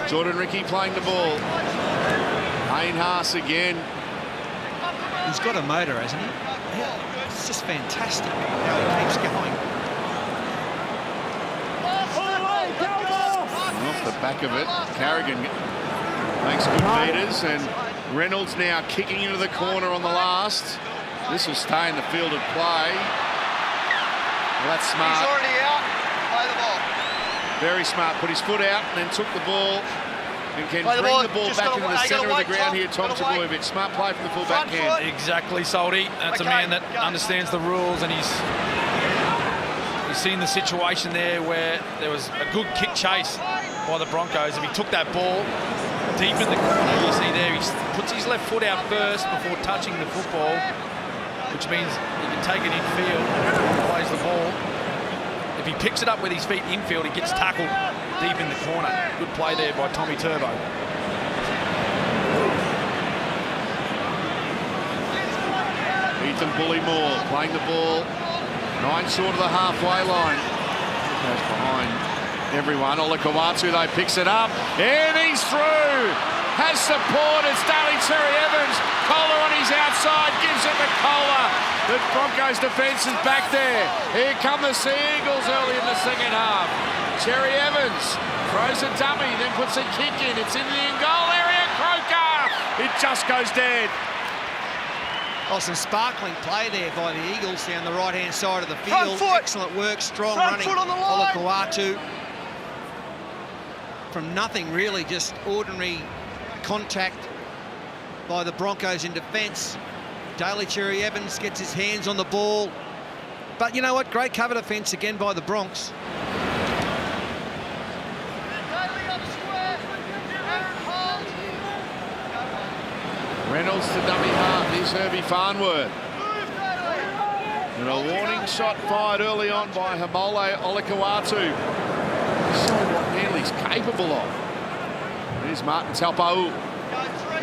Jordan Ricky playing the ball. Payne Haas again. He's got a motor, hasn't he? Yeah, it's just fantastic how he keeps going. And off the back of it, Carrigan makes good meters, and Reynolds now kicking into the corner on the last. This will stay in the field of play. Well, that's smart. He's already out. Play the ball. Very smart. Put his foot out and then took the ball. And can Play the bring ball. the ball Just back into the centre of the ground Tom. here, Tom Trbojevic. Smart play from the full-back hand. Exactly, Salty. That's a man that understands the rules, and he's seen the situation there where there was a good kick chase by the Broncos. If he took that ball deep in the corner, you see there, he puts his left foot out first before touching the football, which means he can take it infield, plays the ball. If he picks it up with his feet infield, he gets tackled deep in the corner. Good play there by Tommy Turbo. Ethan Bullymore playing the ball 9 short of the halfway line. Goes behind everyone. Olakau'atu though picks it up and he's through. Has support. It's Daly Cherry Evans. Kohler on his outside gives it to Kohler. The Broncos defence is back there. Here come the Sea Eagles early in the second half. Cherry Evans throws a dummy, then puts a kick in. It's in the in-goal area. Croker! It just goes dead. Oh, some sparkling play there by the Eagles down the right-hand side of the field. Excellent work, strong running. Olakau'atu. From nothing really, just ordinary contact by the Broncos in defence. Daly Cherry Evans gets his hands on the ball. But you know what? Great cover defence again by the Bronx. Reynolds to dummy half. Here's Herbie Farnworth. And a warning shot fired early on by Hamole Olakau'atu. So what Manly's capable of. Here's Martin Taupau.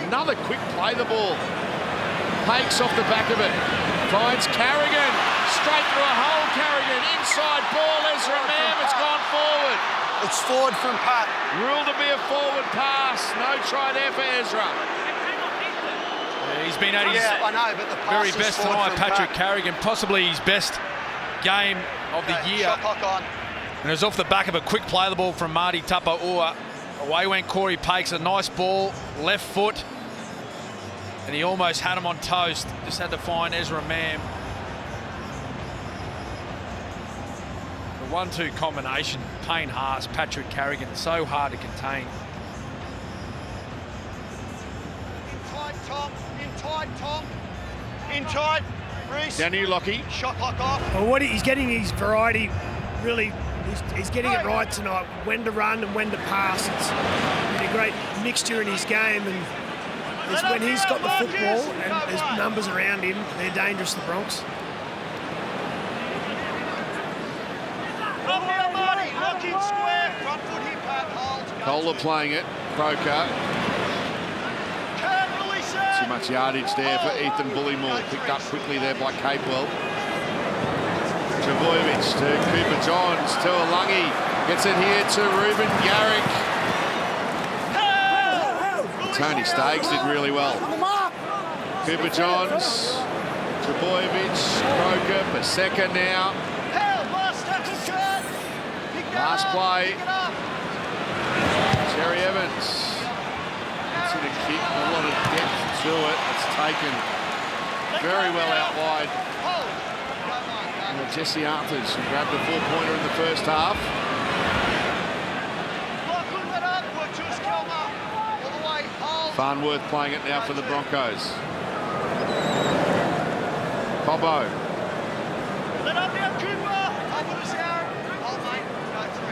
Another quick play the ball. Pakes off the back of it. Finds Carrigan. Straight through a hole, Carrigan. Inside ball, Ezra Mam. It's gone forward. It's forward from Pat. Ruled to be a forward pass. No try there for Ezra. Yeah, he's been at his I know, but the pass very is best forward tonight, from Patrick Pat. Carrigan. Possibly his best game of the year. Shot clock on. And it was off the back of a quick play the ball from Marty Taupau. Away went Corey Pakes, a nice ball, left foot. And he almost had him on toast. Just had to find Ezra Mam. The 1-2 combination, Payne Haas, Patrick Carrigan, so hard to contain. In tight, Tom. In tight, Tom. In tight. Reece. Down to you, Lockie. Shot clock off. Well, he's getting his variety really. He's getting it right tonight. When to run and when to pass. It's been a great mixture in his game, and it's when he's got the football and there's numbers around him, they're dangerous, the Bronx. Up now, Marty. Lock in square. Front foot hip pad. Hold. Kohler playing it. Croker. Can't release it. Too much yardage there for Ethan Bullymore. Picked up quickly there by Capewell. Trebojevic to Cooper Johns to Alungi. Gets it here to Ruben Garrick. Tony Staggs did really well. Cooper Johns, Trebojevic, Croker, Paseka now. Last play. Cherry Evans. Gets it a kick, a lot of depth to it. It's taken very well out wide. And Jesse Arthars, who grabbed a 4-pointer in the first half. Farnworth playing it now for the Broncos. Cobbo.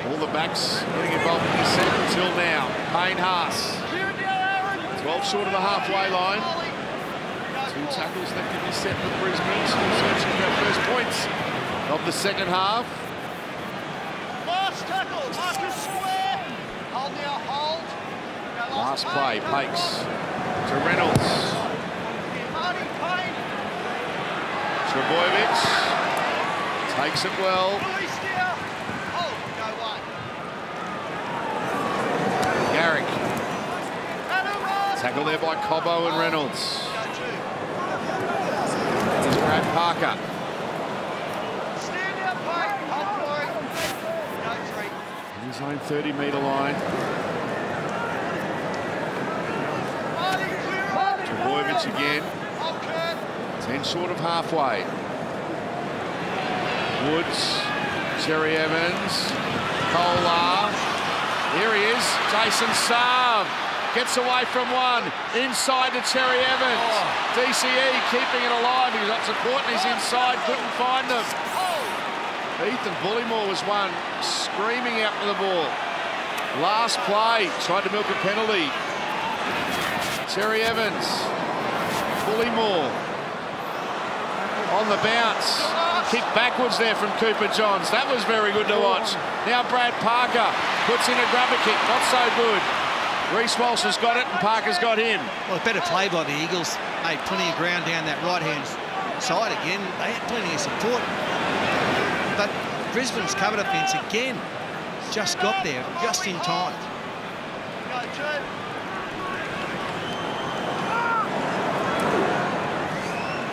All the backs getting involved in this set until now. Payne Haas. 12 short of the halfway line. 2 tackles that can be set for Brisbane. Still searching for their first points of the second half. Last tackle, Marcus Square. Hold now, hold. Last play, Pakes to Reynolds. Marty Payne. Trebojevic takes it well. Release now. Hold, go one. Garrick. Adam Ross. Tackle there by Cobbo and Reynolds. Go two. Here's Brad Parker. Stand out, Payne. Hold three. Go three. In his own 30-metre line. Marty, clear up. Trebojevic again. Hold Kurt. 10 short of halfway. Woods, Cherry Evans, Kohler. Here he is, Jason Saab. Gets away from one, inside to Cherry Evans. DCE keeping it alive. He's got support and he's inside, couldn't find them. Ethan Bullymore was one, screaming out for the ball. Last play, tried to milk a penalty. Cherry Evans, Bullymore on the bounce. Kick backwards there from Cooper Johns. That was very good to watch. Now Brad Parker puts in a grubber kick, not so good. Reece Walsh has got it and Parker's got him. Well, better play by the Eagles. Made plenty of ground down that right-hand side again. They had plenty of support. But Brisbane's cover defence again just got there, just in time. Go two.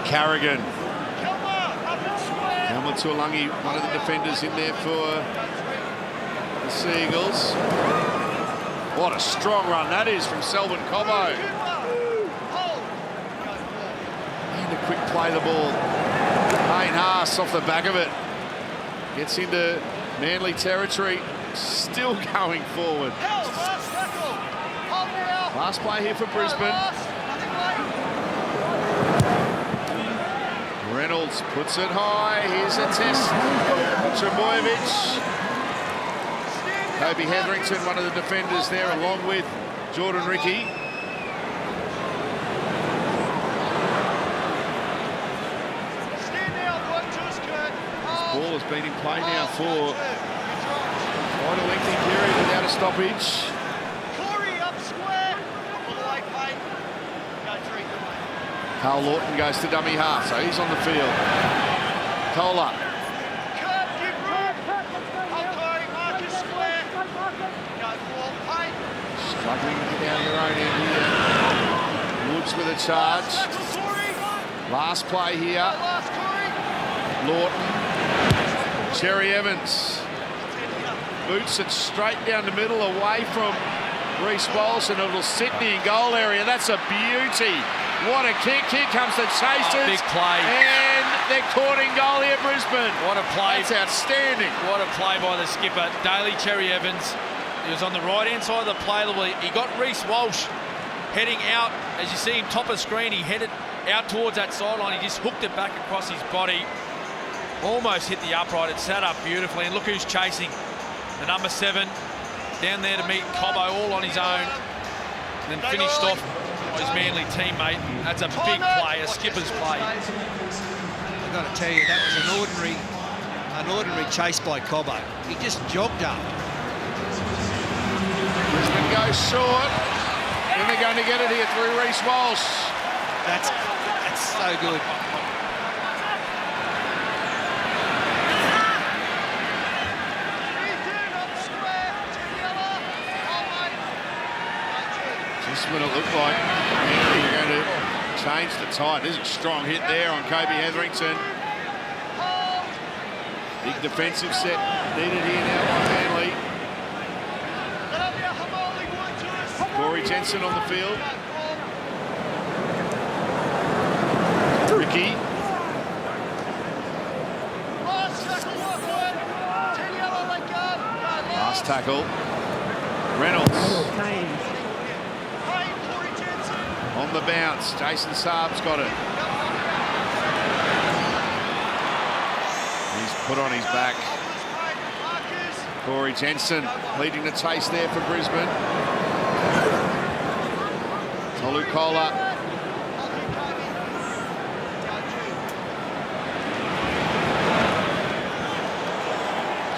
Carrigan. Come on. Tuolangi, one of the defenders in there for the Seagulls. What a strong run that is from Selwyn Cobbo. And a quick play the ball. Payne Haas off the back of it. Gets into Manly territory. Still going forward. Last play here for Brisbane. Reynolds puts it high. Here's a test. Trebojevic. Kobe Hetherington, one of the defenders there, along with Jordan Ricky. This ball has been in play now for quite a lengthy period without a stoppage. Carl Lawton goes to dummy half, so he's on the field. Kohler. Struggling to get down their own end here. Woods with a charge. Last play here. Lawton. Cherry Evans. Boots it straight down the middle, away from Reece Walsh, and it'll sit in the goal area. That's a beauty. What a kick. Here comes the chasers. Big play. And they're caught in goal here, Brisbane. What a play. That's outstanding. What a play by the skipper, Daly Cherry Evans. He was on the right-hand side of the play. He got Reece Walsh heading out. As you see him top of screen, he headed out towards that sideline. He just hooked it back across his body. Almost hit the upright. It sat up beautifully. And look who's chasing. The number 7 down there to meet Cobbo all on his own. And then finished off by his Manly teammate. That's a big play, a skipper's play. I've got to tell you, that was an ordinary chase by Cobbo. He just jogged up. Brisbane goes short. And they're going to get it here through Reece Walsh. That's so good. Just what it looked like. Manly are going to change the tide. There's a strong hit there on Kobe Hetherington. Big defensive set needed here now by Manly. Corey Jensen on the field. Ricky. Last tackle. Reynolds. On the bounce, Jason Saab's got it. He's put on his back. Corey Jensen leading the chase there for Brisbane. Tolu Kola.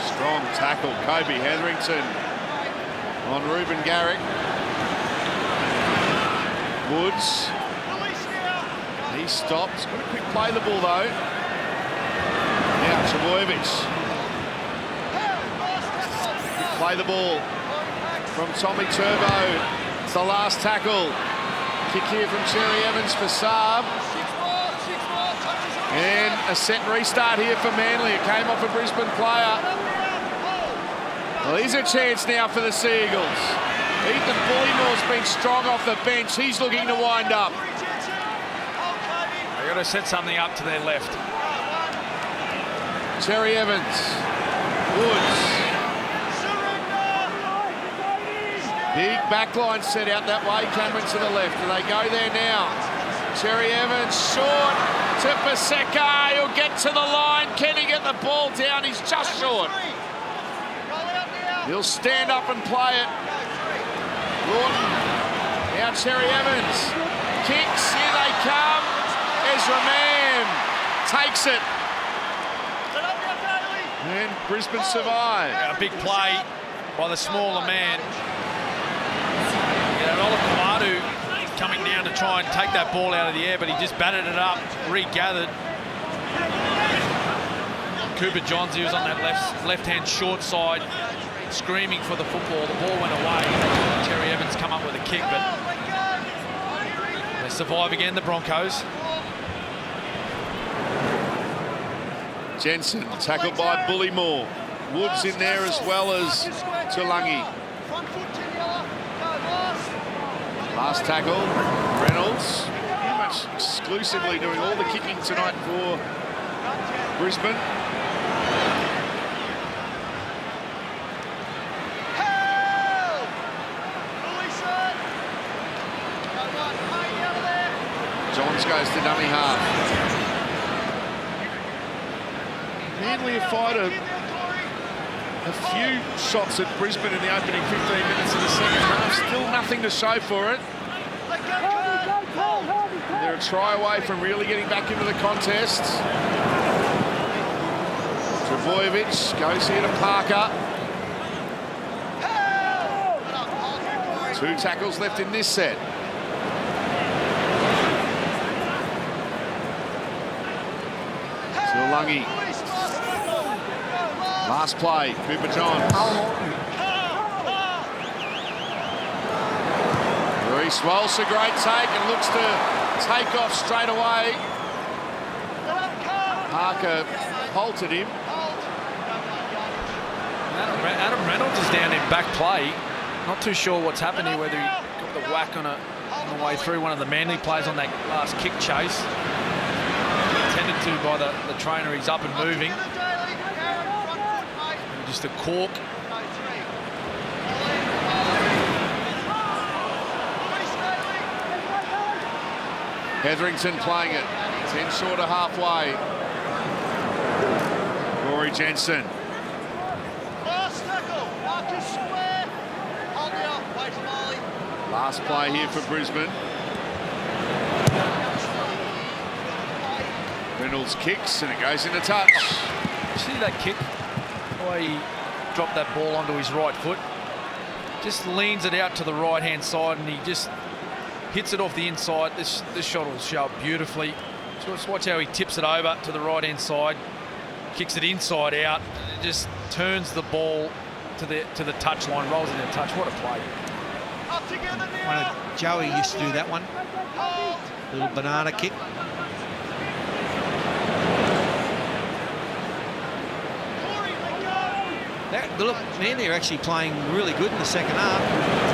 Strong tackle, Kobe Hetherington on Ruben Garrick. Woods. He stops. Got a quick play the ball though. Now Trebojevic. Play the ball from Tommy Turbo. It's the last tackle. Kick here from Cherry Evans for Saab. And a set restart here for Manly. It came off a Brisbane player. Well, here's a chance now for the Seagulls. Ethan Bullimore's been strong off the bench. He's looking to wind up. They've got to set something up to their left. Cherry Evans. Woods. Big backline set out that way. Cameron to the left. Do they go there now? Cherry Evans short to Paseka. He'll get to the line. Can he get the ball down? He's just short. He'll stand up and play it. Lawton, now Cherry Evans, kicks, here they come. Ezra Mann takes it. And Brisbane survive. A big play by the smaller man. Olakawadu coming down to try and take that ball out of the air, but he just batted it up, regathered. Cooper Johns, he was on that left-hand short side, screaming for the football. The ball went away. Cherry Evans come up with a kick, but they survive again, the Broncos. Jensen tackled by Bullymore. Woods in there as well as Tulangi. Last tackle, Reynolds. Pretty much exclusively doing all the kicking tonight for Brisbane. Johns goes to dummy half. Manly have fired a few shots at Brisbane in the opening 15 minutes of the second half. Still nothing to show for it. They're a try away from really getting back into the contest. Trbojevic goes here to Parker. 2 tackles left in this set. Tulangi. Last play, Cooper Johns. Reece Walsh, a great take, and looks to take off straight away. Parker halted him. Adam Reynolds is down in back play. Not too sure what's happened here, whether he got the whack on the way through one of the Manly players on that last kick chase. Intended to by the trainer, he's up and moving. Just a cork. Hetherington playing it. 10 short of halfway. Corey Jensen. Last play here for Brisbane. Reynolds kicks and it goes into touch. You see that kick? The way he dropped that ball onto his right foot. Just leans it out to the right-hand side and he just hits it off the inside. This shot will show up beautifully. Just watch how he tips it over to the right-hand side, kicks it inside out, and it just turns the ball to the touch line, rolls into touch. What a play. Joey used to do that one. Little banana kick. Look, Manly are actually playing really good in the second half,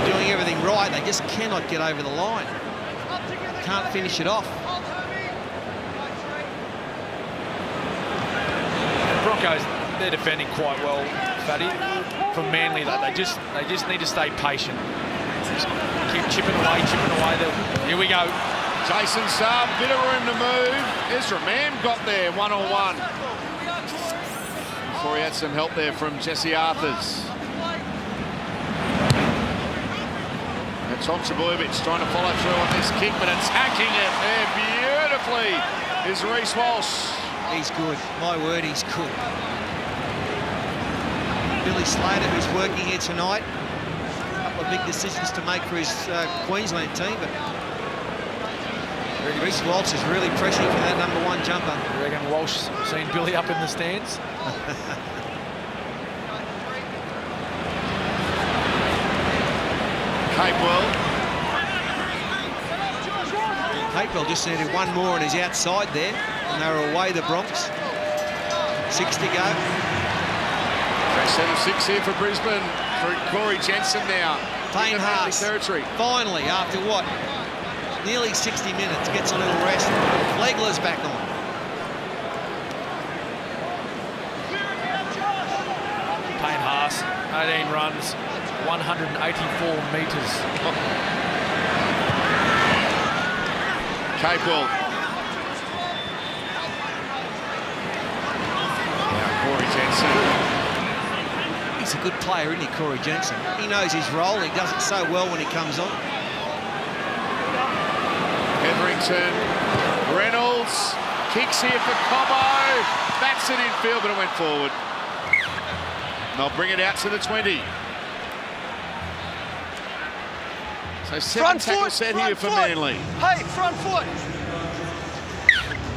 doing everything right. They just cannot get over the line. Can't finish it off. The Broncos, they're defending quite well, Fatty. From Manly, though, they just need to stay patient. Just keep chipping away. Here we go. Jason Saab, bit of room to move. Ezra Mam got there one-on-one. Before he had some help there from Jesse Arthars. And Tom Trbojevic trying to follow through on this kick, but attacking it there beautifully is Reece Walsh. He's good. My word, he's good. Billy Slater, who's working here tonight. A couple of big decisions to make for his Queensland team, but Reece Walsh is really pressing for that #1 jumper. You reckon Walsh seen Billy up in the stands? Capewell just needed one more and he's outside there, and they were away, the Bronx. 6 to go. Fresh set of 6 here for Brisbane for Corey Jensen now. Payne Haas, territory. finally, after what? Nearly 60 minutes, gets a little rest. Legler's back on. Payne Haas, 18 runs, 184 metres. Capewell. Now Corey Jensen. He's a good player, isn't he, Corey Jensen? He knows his role. He does it so well when he comes on. Hetherington. Reynolds. Kicks here for Cobbo. Bats it in field, but it went forward. And they'll bring it out to the 20. So 7 tackle set here for Manly. Hey, front foot.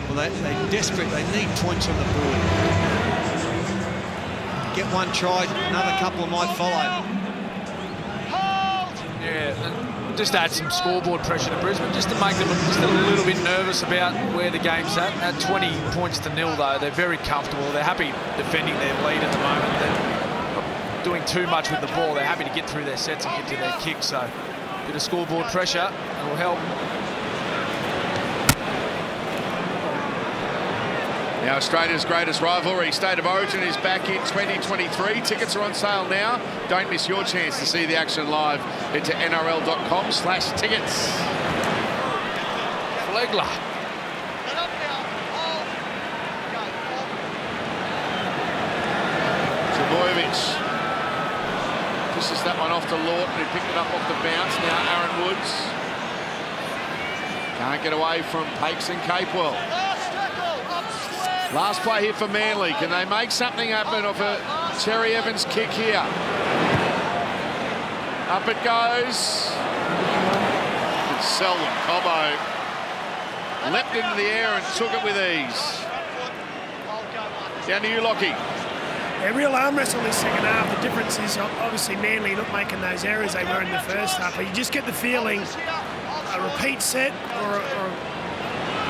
Well, they're desperate. They need points on the board. Get one tried, another couple might follow. Hold. Yeah, just add some scoreboard pressure to Brisbane, just to make them just a little bit nervous about where the game's at. At 20 points to nil, though, they're very comfortable. They're happy defending their lead at the moment. They're not doing too much with the ball. They're happy to get through their sets and get to their kicks. So a bit of scoreboard pressure will help. Now Australia's greatest rivalry, State of Origin, is back in 2023. Tickets are on sale now. Don't miss your chance to see the action live. Head to nrl.com/tickets. Flegler. Trbojevic. Just as that one off to Lawton, who picked it up off the bounce. Now Aaron Woods. Can't get away from Pakes and Capewell. Last play here for Manly. Can they make something happen off a Terry Evans kick here? Up it goes. It's Selwyn. Cobbo leapt into the air and took it with ease. Down to you, Lockie. A real arm wrestle this second half. The difference is obviously Manly not making those errors they were in the first half. But you just get the feeling a repeat set or a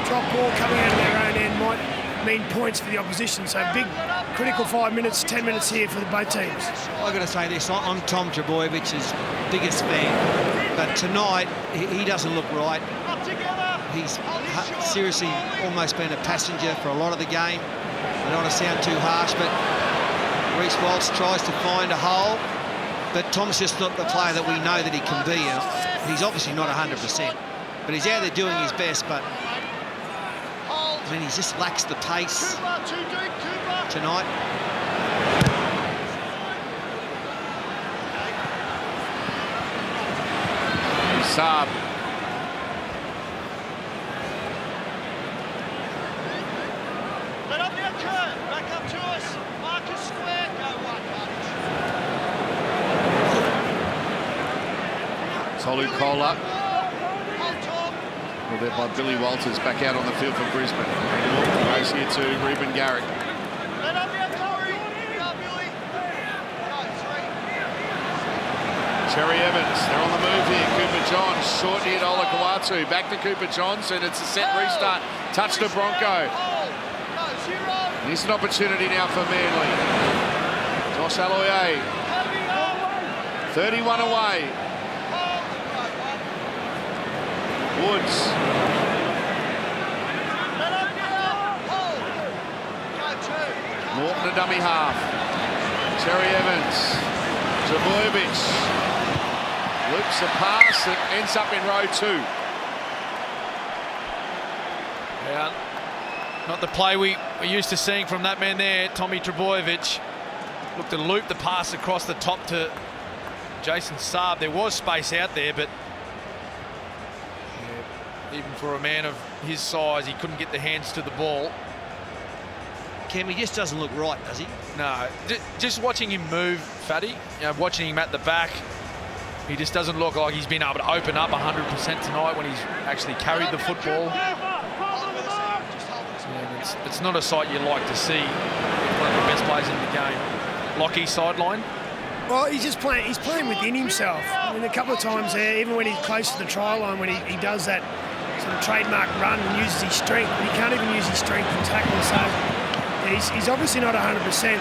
drop ball coming out of their own end might mean points for the opposition. So big, critical 5 minutes, 10 minutes here for both teams. I've got to say this, I'm Tom Trebojevic's biggest fan, but tonight he doesn't look right. He's seriously almost been a passenger for a lot of the game. I don't want to sound too harsh, but Reece Walsh tries to find a hole, but Tom's just not the player that we know that he can be. He's obviously not 100%, but he's out there doing his best, but I mean, he just lacks the pace tonight. Saab. Let up now, Kurt. Back up to us. Marcus square. Go one. Tolu Kohler. Well, there by Billy Walters, back out on the field for Brisbane. Goes here to Reuben Garrick. Let up now, Corey. Go, Billy. Go, three. Terry Evans, they're on the move here. Cooper John, short here to Olakawatu. Back to Cooper Johnson. It's a set restart. Touch to Bronco. And here's an opportunity now for Manly. Josh Aloiai. 31 away. Woods. Norton a dummy half. Terry Evans. Trbojevic. Loops a pass that ends up in row 2. Yeah, not the play we're used to seeing from that man there, Tommy Trbojevic. Looked to loop the pass across the top to Jason Saab. There was space out there, but even for a man of his size, he couldn't get the hands to the ball. Cam, he just doesn't look right, does he? No, just watching him move, Fatty, watching him at the back, he just doesn't look like he's been able to open up 100% tonight when he's actually carried the football. And it's not a sight you like to see. One of the best players in the game. Lockie sideline. Well, he's playing within himself. I mean, a couple of times there, even when he's close to the try line, when he does that sort of trademark run and uses his strength, but he can't even use his strength in tackle. So he's obviously not 100%. And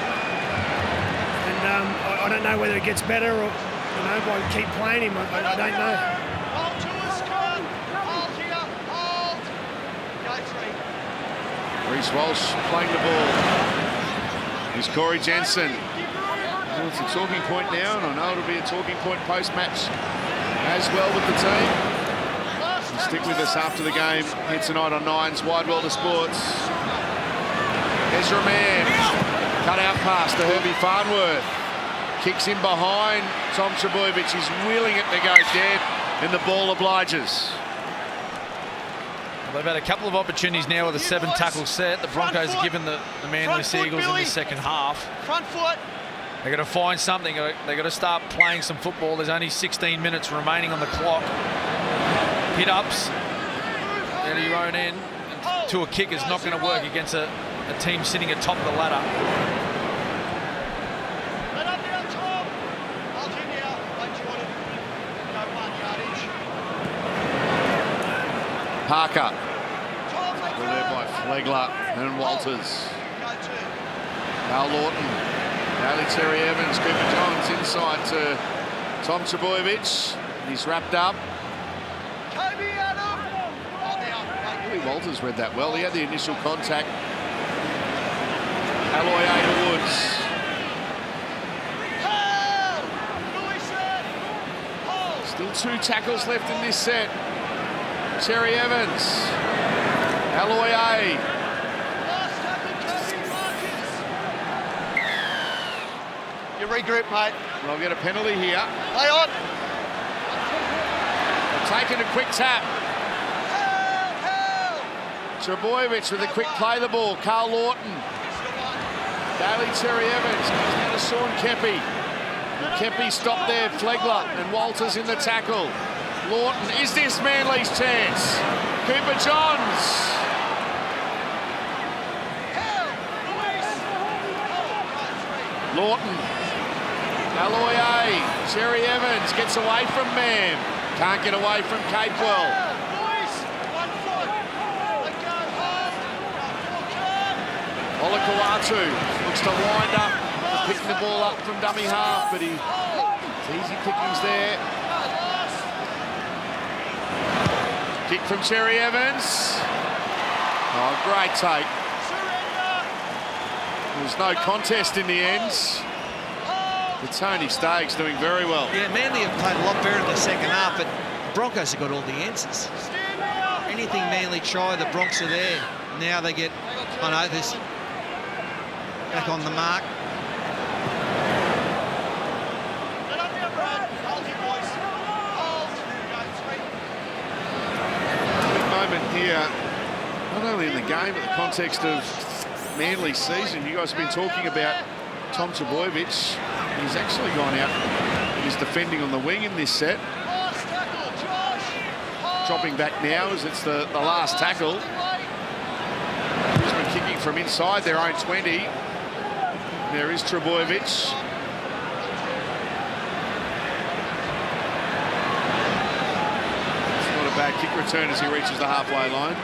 I don't know whether it gets better or, by keep playing him. I don't know. Hold to us, Kurt. Hold here. Hold. Go three. Reece Walsh playing the ball. Here's Corey Jensen. Well, it's a talking point now, and I know it'll be a talking point post-match as well with the team. And stick with us after the game here tonight on Nine's Wide World of Sports. Ezra Mann, cut out pass to Herbie Farnworth. Kicks in behind Tom Trbojevic. He's wheeling it to go dead, and the ball obliges. They've had a couple of opportunities now with a 7-tackle set. The Broncos have given the Manly Seagulls in the second half. Front foot. They've got to find something. They've got to start playing some football. There's only 16 minutes remaining on the clock. Hit-ups out of your own end. And to a kick is not going to work against a team sitting atop the ladder. Let up now, Tom. Hold here now. Wait, Jordan. Go 1 yardage. Parker. Well there by Flegler and Walters. Carl Lawton. Daly Terry Evans. Cooper Johns inside to Tom Trbojevic. He's wrapped up. Walters read that well. He had the initial contact. Alloy A to Woods. Still 2 tackles left in this set. Terry Evans. Alloy A. You regroup, mate. They'll get a penalty here. Play on. They've taken a quick tap. Trbojevic with a quick play the ball. Carl Lawton. Daly Terry Evans comes down to Sean Kepi. Kepi stopped there. Flegler and Walters in the tackle. Lawton, is this Manly's chance? Cooper Johns. Lawton. Alloy A. Terry Evans gets away from Mam. Can't get away from Capewell. Olakawatu looks to wind up, picking the ball up from dummy half, but it's easy pickings there. Kick from Terry Evans. Oh, great take. There's no contest in the ends. But Tony Staggs doing very well. Yeah, Manly have played a lot better in the second half, but the Broncos have got all the answers. Anything Manly try, the Bronx are there. Now they get, I know this, back on the mark. Big moment here, not only in the game, but the context of Manly's season. You guys have been talking about Tom Trbojevic. He's actually gone out and he's defending on the wing in this set. Dropping back now as it's the last tackle. Brisbane kicking from inside their own 20. There is Trbojevic. It's not a bad kick return as he reaches the halfway line.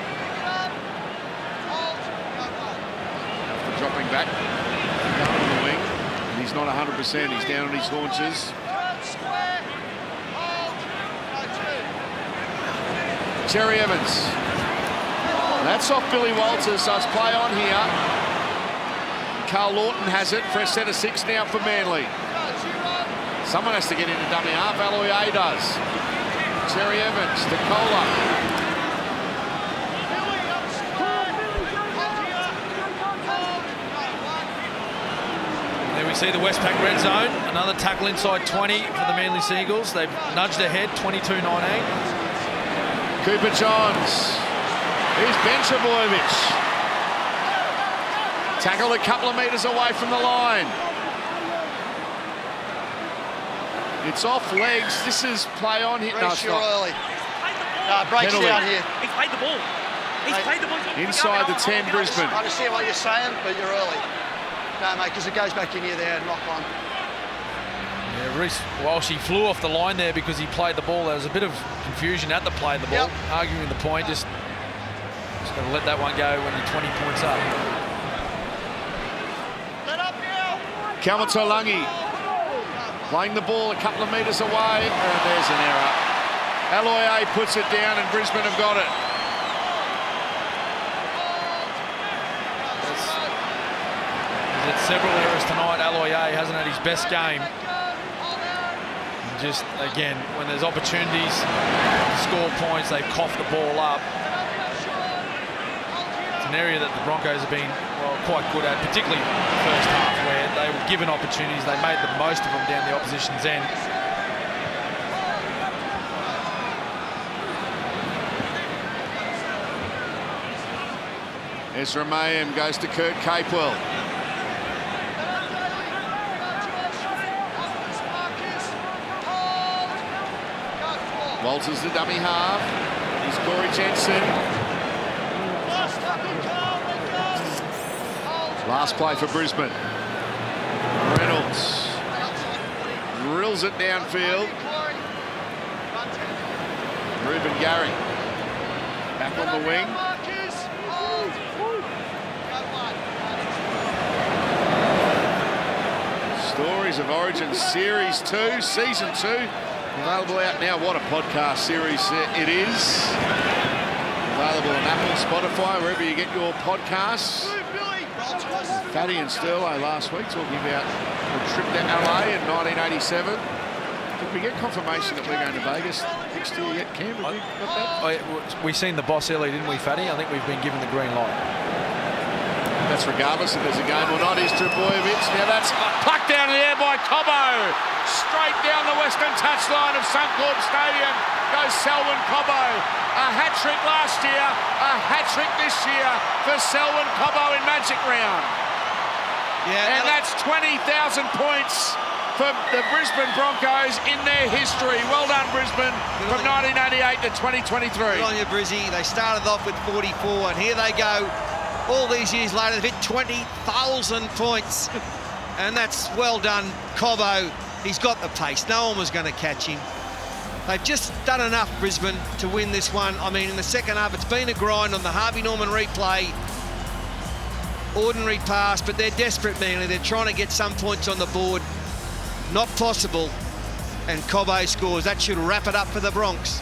After dropping back, going on the wing. And he's not 100%, he's down on his haunches. Terry Evans. That's off Billy Walters, so it's play on here. Carl Lawton has it for a set of 6 now for Manly. Someone has to get into dummy half. Alloy A does. Terry Evans to Kohler. There we see the Westpac red zone. Another tackle inside 20 for the Manly Seagulls. They've nudged ahead, 22-19. Cooper Johns. Here's Ben Trbojevic. Tackled a couple of metres away from the line. It's off legs. This is play on here. No, it's not. Early. Breaks Penalty. down here. He's played the ball. He's played the ball. Inside the 10, Brisbane. I understand what you're saying, but you're early. No, mate, because it goes back in here there and knock on. Yeah, Reece Walsh, he flew off the line there because he played the ball. There was a bit of confusion at the play of the ball, arguing the point. Just got to let that one go when you're 20 points up. Kamatolangi playing the ball a couple of metres away, and there's an error. Alloy A puts it down, and Brisbane have got it. He's had several errors tonight. Alloy A hasn't had his best game. And just, again, when there's opportunities to score points, they cough the ball up. It's an area that the Broncos have been, well, quite good at, particularly the first half, where they were given opportunities. They made the most of them down the opposition's end. Ezra Mayhem goes to Kurt Capewell. Walters the dummy half. Here's Corey Jensen. Last play for Brisbane. Reynolds drills it downfield. Reuben Garrick. Back on the wing. Stories of Origin Series 2, Season 2. Available out now. What a podcast series it is. Available on Apple, Spotify, wherever you get your podcasts. Fatty and Sterlo last week talking about the trip to LA in 1987. Did we get confirmation that we're going to Vegas next year yet, Cam? Have you got that? We seen the boss early, didn't we, Fatty? I think we've been given the green light. That's regardless if there's a game or not. Here's Trbojevic. Now that's plucked down in the air by Cobbo. Straight down the western touchline of Suncorp Stadium goes Selwyn Cobbo. A hat-trick last year, a hat-trick this year for Selwyn Cobbo in Magic Round. Yeah, and that's 20,000 points for the Brisbane Broncos in their history. Well done, Brisbane, from 1988 to 2023. Good on you, Brizzy. They started off with 44, and here they go. All these years later, they've hit 20,000 points. And that's well done, Cobbo. He's got the pace. No one was going to catch him. They've just done enough, Brisbane, to win this one. I mean, in the second half, it's been a grind on the Harvey Norman replay. Ordinary pass, but they're desperate, Manly. They're trying to get some points on the board. Not possible. And Cobbo scores. That should wrap it up for the Bronx.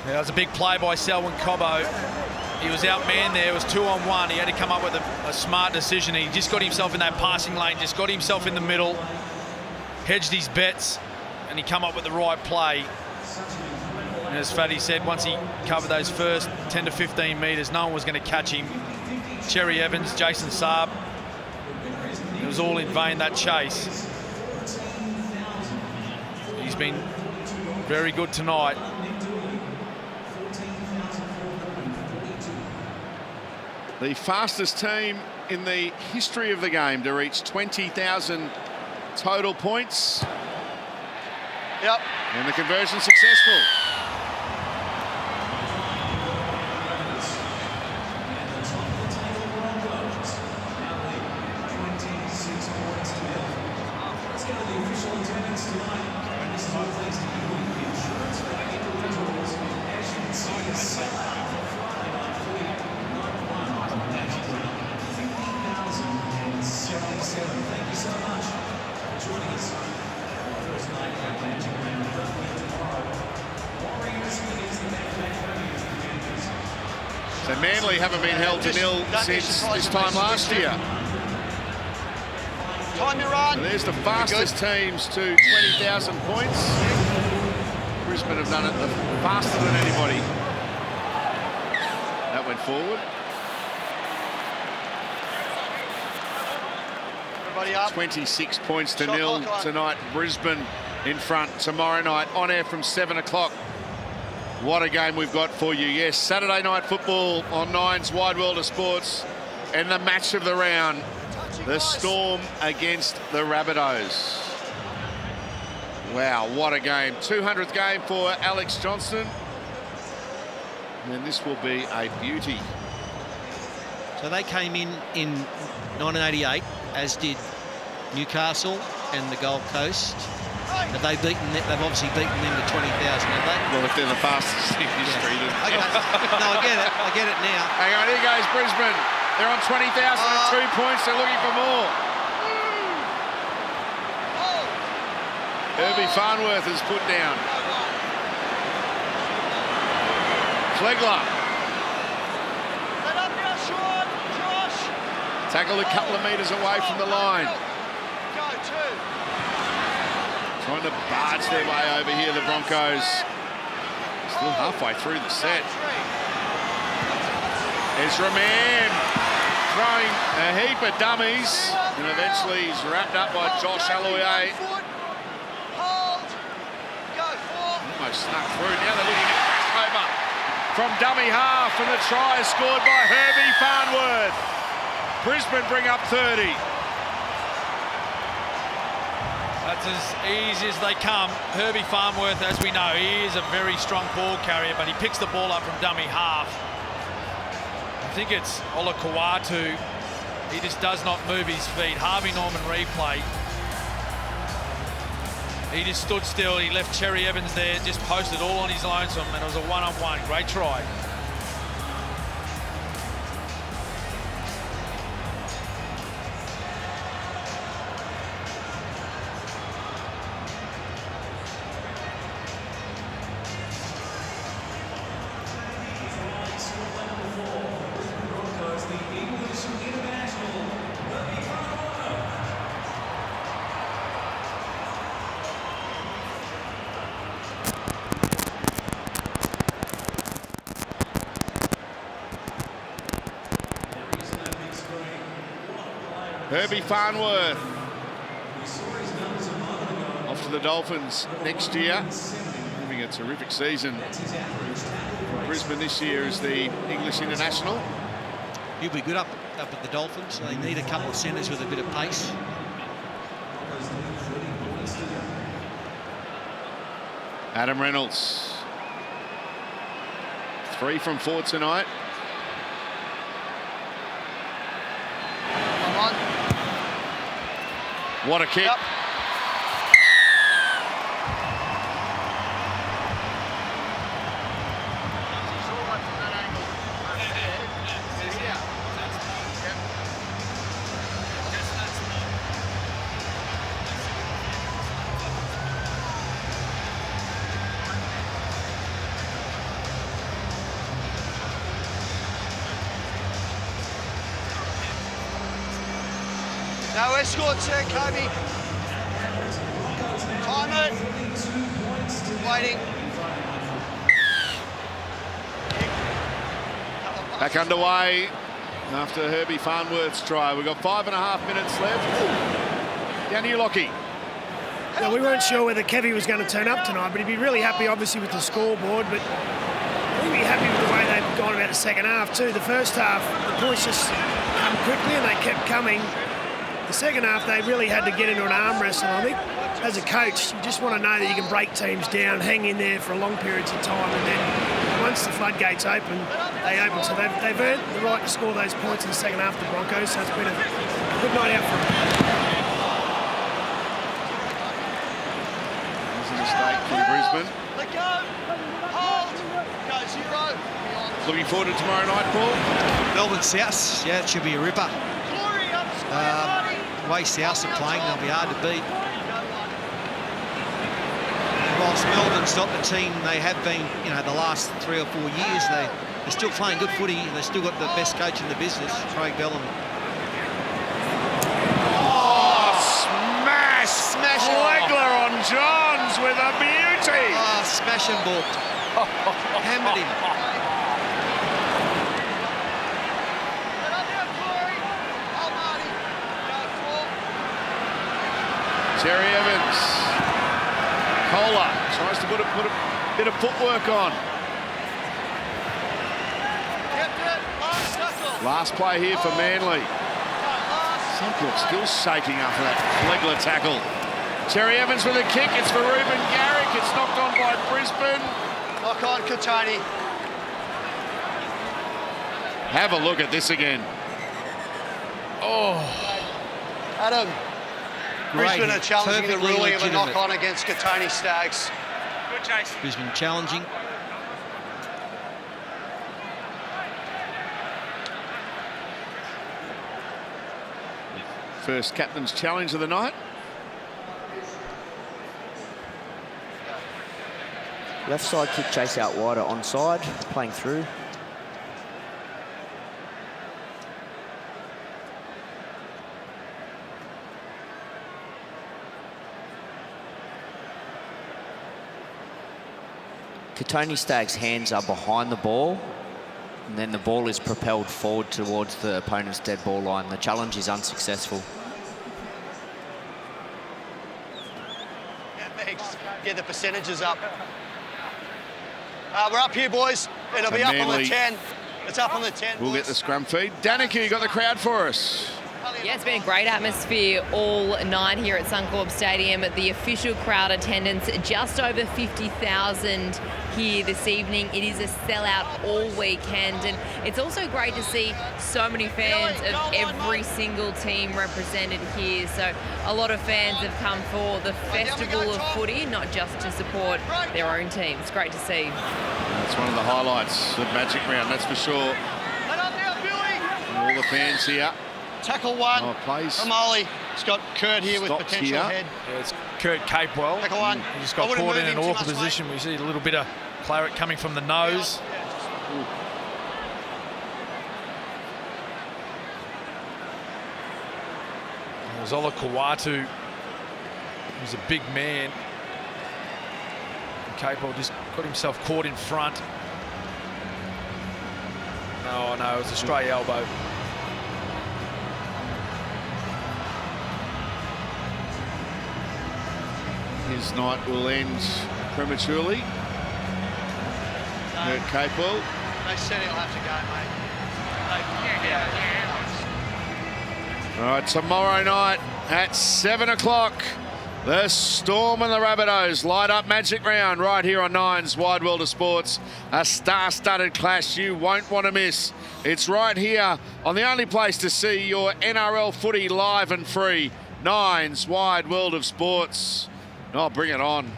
Yeah, that was a big play by Selwyn Cobbo. He was outmanned there. It was 2-on-1. He had to come up with a smart decision. He just got himself in that passing lane, just got himself in the middle, hedged his bets, and he come up with the right play. And as Fatty said, once he covered those first 10 to 15 metres, no one was going to catch him. Cherry Evans, Jason Saab, it was all in vain, that chase. He's been very good tonight. The fastest team in the history of the game to reach 20,000 total points. Yep. And the conversion successful. So Manly haven't been held to nil since this time last year. Time you run. And there's the fastest teams to 20,000 points. Brisbane have done it faster than anybody. That went forward. Everybody up. 26 points to nil tonight. Brisbane in front tomorrow night on air from 7 o'clock. What a game we've got for you. Yes, Saturday night football on Nine's Wide World of Sports. And the match of the round, the Storm against the Rabbitohs. Wow, what a game. 200th game for Alex Johnston. And this will be a beauty. So they came in 1988, as did Newcastle and the Gold Coast. Have they beaten them? They've obviously beaten them to 20,000, have they? Well, if they're the fastest in history, then... Okay. No, I get it now. Hang on, here goes Brisbane. They're on 20,000 and 2 points. They're looking for more. Herbie Farnworth is put down. Flegler. Tackled a couple of metres away from the line. Trying to barge their way over here, the Broncos. Still halfway through the set. Ezra Mann throwing a heap of dummies. And eventually he's wrapped up by Josh Aloiai. snuck through. Now they're looking at Cobbo from dummy half, and the try is scored by Herbie Farnworth. Brisbane bring up 30. That's as easy as they come. Herbie Farnworth, as we know, he is a very strong ball carrier, but he picks the ball up from dummy half. I think it's Ola Kawatu. He just does not move his feet. Harvey Norman replay. He just stood still. He left Cherry Evans there, just posted all on his lonesome, and it was a one-on-one. Great try. Herbie Farnworth off to the Dolphins next year, having a terrific season. Brisbane this year as the English international. He'll be good up at the Dolphins. They need a couple of centres with a bit of pace. Adam Reynolds. 3 from 4 tonight. What a kick. Yep. No escort, sir, Cobbo. Time it. Waiting. Back underway after Herbie Farnworth's try. We've got 5.5 minutes left. Down to you, Lockie. Yeah, we weren't sure whether Kevy was going to turn up tonight, but he'd be really happy, obviously, with the scoreboard. But he'd be happy with the way they've gone about the second half, too. The first half, the points just come quickly, and they kept coming. The second half, they really had to get into an arm wrestle. I think as a coach, you just want to know that you can break teams down, hang in there for long periods of time, and then once the floodgates open, they open. So they've earned the right to score those points in the second half, the Broncos, so it's been a good night out for them. There's a mistake for Brisbane. Let go. Hold. Go 0. Looking forward to tomorrow night, Paul. Melbourne South, yeah, it should be a ripper. Glory up, square, Way South are playing, they'll be hard to beat. Whilst Melbourne's not the team they have been, the last 3 or 4 years, they're still playing good footy, and they've still got the best coach in the business, Craig Bellamy. Oh, smash! Legler on Johns with a beauty! Oh, smash and balked. Hammered him. Terry Evans. Kohler tries to put a bit of footwork on. Last play here for Manly. Suncorp still shaking after that Legler tackle. Terry Evans with a kick. It's for Ruben Garrick. It's knocked on by Brisbane. Knock on, Katoni. Have a look at this again. Oh. Adam. Brisbane are challenging the Perfectly ruling of a legitimate. knock-on against Katoni Stags. Good chase. Brisbane challenging. First captain's challenge of the night. Left side kick chase out wider onside, playing through. Katoni Stagg's hands are behind the ball, and then the ball is propelled forward towards the opponent's dead ball line. The challenge is unsuccessful. Yeah, thanks. Get the percentages up. We're up here, boys. It'll So be up on Manly the 10. It's up on the 10, We'll boys. get the scrum feed. Danica, you got the crowd for us. Yeah, it's been a great atmosphere all night here at Suncorp Stadium. The official crowd attendance just over 50,000 here this evening. It is a sellout all weekend, and it's also great to see so many fans of every single team represented here. So a lot of fans have come for the festival of footy, not just to support their own team. It's great to see. That's one of the highlights of Magic Round, that's for sure. All the fans here. Tackle one. Oh, plays. Amali. It's got Kurt here with Stopped potential here. head. Yeah, it's Kurt Capewell. Tackle one. He just got caught in an awkward position. We see a little bit of claret coming from the nose. Zola Kawatu, who's a big man. And Capewell just got himself caught in front. Oh no, it was a stray elbow. His night will end prematurely. Kurt Capewell. They said he'll have to go, mate. All right, tomorrow night at 7 o'clock, the Storm and the Rabbitohs light up Magic Round right here on Nine's Wide World of Sports. A star-studded clash you won't want to miss. It's right here on the only place to see your NRL footy live and free. Nine's Wide World of Sports. Oh, bring it on.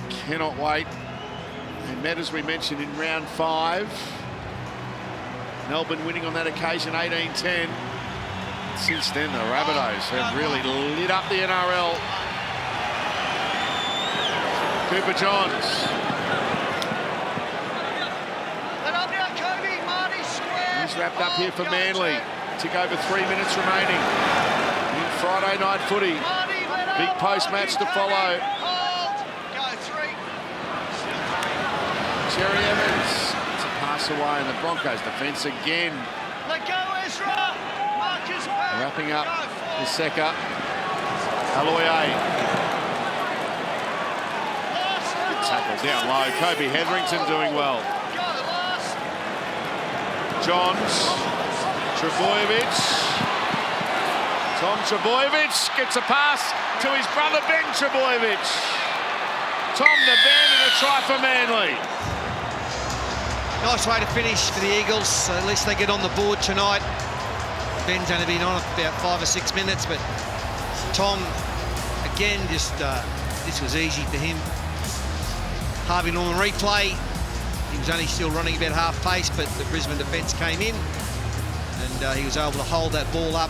Cannot wait. They met, as we mentioned, in round 5. Melbourne winning on that occasion 18-10. Since then, the Rabbitohs have really lit up the NRL. Cooper Johns. He's wrapped up here for Manly. Tick over 3 minutes remaining in Friday night footy. Big post-match to follow. Cherry Evans to pass away in the Broncos defence again. Let go, Ezra. Marcus back. Wrapping up the Secca. Aloye. Good tackle down low. Kobe Hetherington doing well. Johns. Trebojevic. Tom Trebojevic gets a pass to his brother Ben Trebojevic. Tom the Ben and a try for Manly. Nice way to finish for the Eagles. At least they get on the board tonight. Ben's only been on about 5 or 6 minutes, but Tom, again, just this was easy for him. Harvey Norman replay. He was only still running about half pace, but the Brisbane defence came in, and he was able to hold that ball up,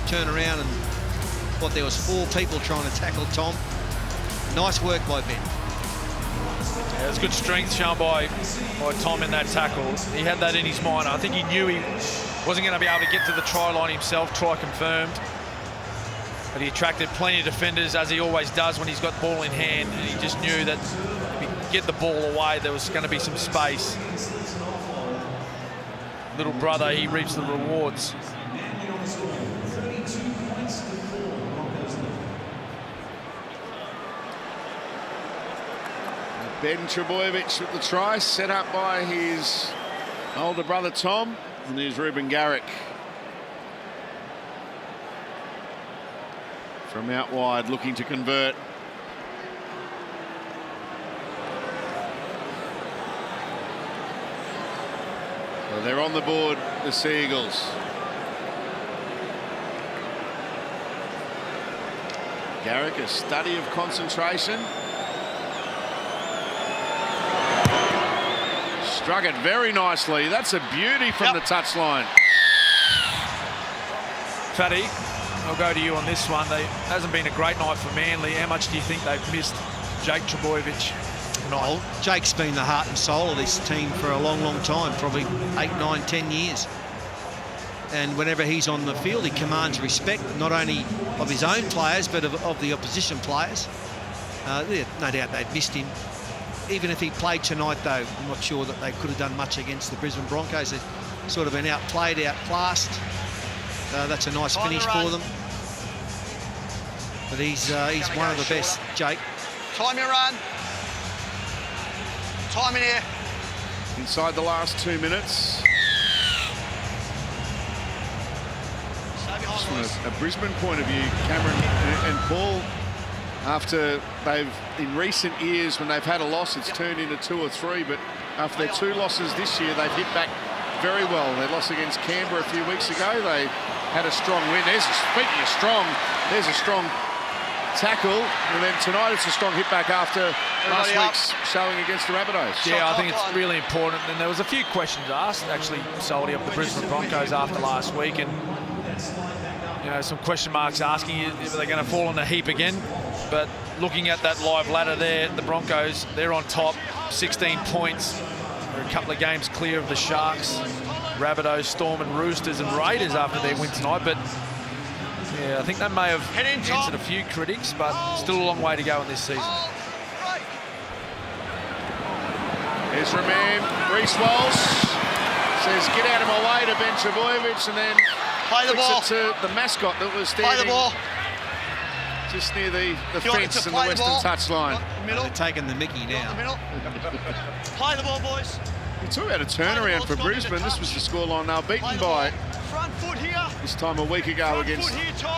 turn around, and there was 4 people trying to tackle Tom. Nice work by Ben. Yeah, it's good strength shown by Tom in that tackle. He had that in his mind. I think he knew he wasn't going to be able to get to the try line himself, try confirmed. But he attracted plenty of defenders, as he always does when he's got the ball in hand, and he just knew that if he could get the ball away, there was going to be some space. Little brother, he reaps the rewards. Ben Trebojevic with the try, set up by his older brother Tom, and there's Ruben Garrick from out wide looking to convert. Well, they're on the board, the Seagulls. Garrick, a study of concentration. Struck it very nicely. That's a beauty from the touchline. Fatty, I'll go to you on this one. It hasn't been a great night for Manly. How much do you think they've missed Jake Trebojevic tonight? Well, Jake's been the heart and soul of this team for a long, long time, probably 8, 9, 10 years. And whenever he's on the field, he commands respect, not only of his own players, but of the opposition players. No doubt they've missed him. Even if he played tonight, though, I'm not sure that they could have done much against the Brisbane Broncos. They've sort of been outplayed, outclassed. That's a nice finish for them. But he's one of the best, Jake. Time your run. Time in here. Inside the last 2 minutes. Stay behind, From boys. a Brisbane point of view, Cameron and Paul, after they've, in recent years, when they've had a loss, it's turned into 2 or 3, but after their 2 losses this year, they've hit back very well. Their loss against Canberra a few weeks ago, they had a strong win. Speaking of strong, there's a strong tackle, and then tonight it's a strong hit back after last week's showing against the Rabbitohs. Yeah, I think it's really important. And there was a few questions asked, actually, solely of the Brisbane Broncos after last week, and you know, some question marks asking if they're going to fall in a heap again. But looking at that live ladder there, the Broncos, they're on top, 16 points. They're a couple of games clear of the Sharks, Rabbitohs, Storm and Roosters and Raiders after their win tonight. But yeah, I think that may have answered a few critics, but still a long way to go in this season. Ezra Mann, Reece Walsh says, get out of my way to Ben Trbojevic, and then Play the ball. it to the mascot that was Play the standing ball. just near the You want fence to and the play the western ball? touchline. Middle. They're taking the mickey now. Middle. Play the ball, boys. You talk about a turnaround for Brisbane. This was the scoreline they were beaten by Front foot here. this time a week ago against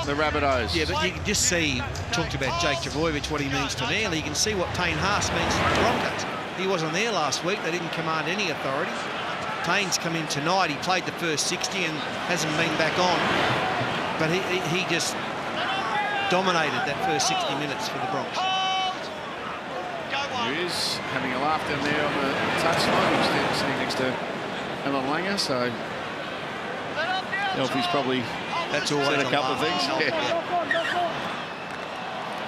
the Rabbitohs. Yeah, but you can just see, talked about Jake Trbojevic, what he means to Manly. You can see what Payne Haas means to the Broncos. He wasn't there last week. They didn't command any authority. Payne's come in tonight. He played the first 60 and hasn't been back on. But he just dominated that first 60 minutes for the Broncos. He is having a laugh down there on the touchline. He's sitting next to Alan Langer, so Elfie's probably That's always said a couple of things. Yeah.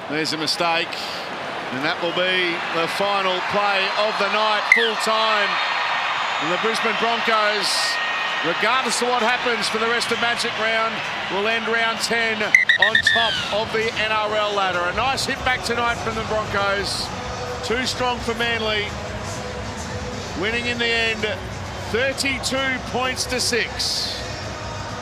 There's a mistake, and that will be the final play of the night, full time. And the Brisbane Broncos, regardless of what happens for the rest of Magic Round, will end round 10 on top of the NRL ladder. A nice hit back tonight from the Broncos. Too strong for Manly. Winning in the end, 32 points to 6.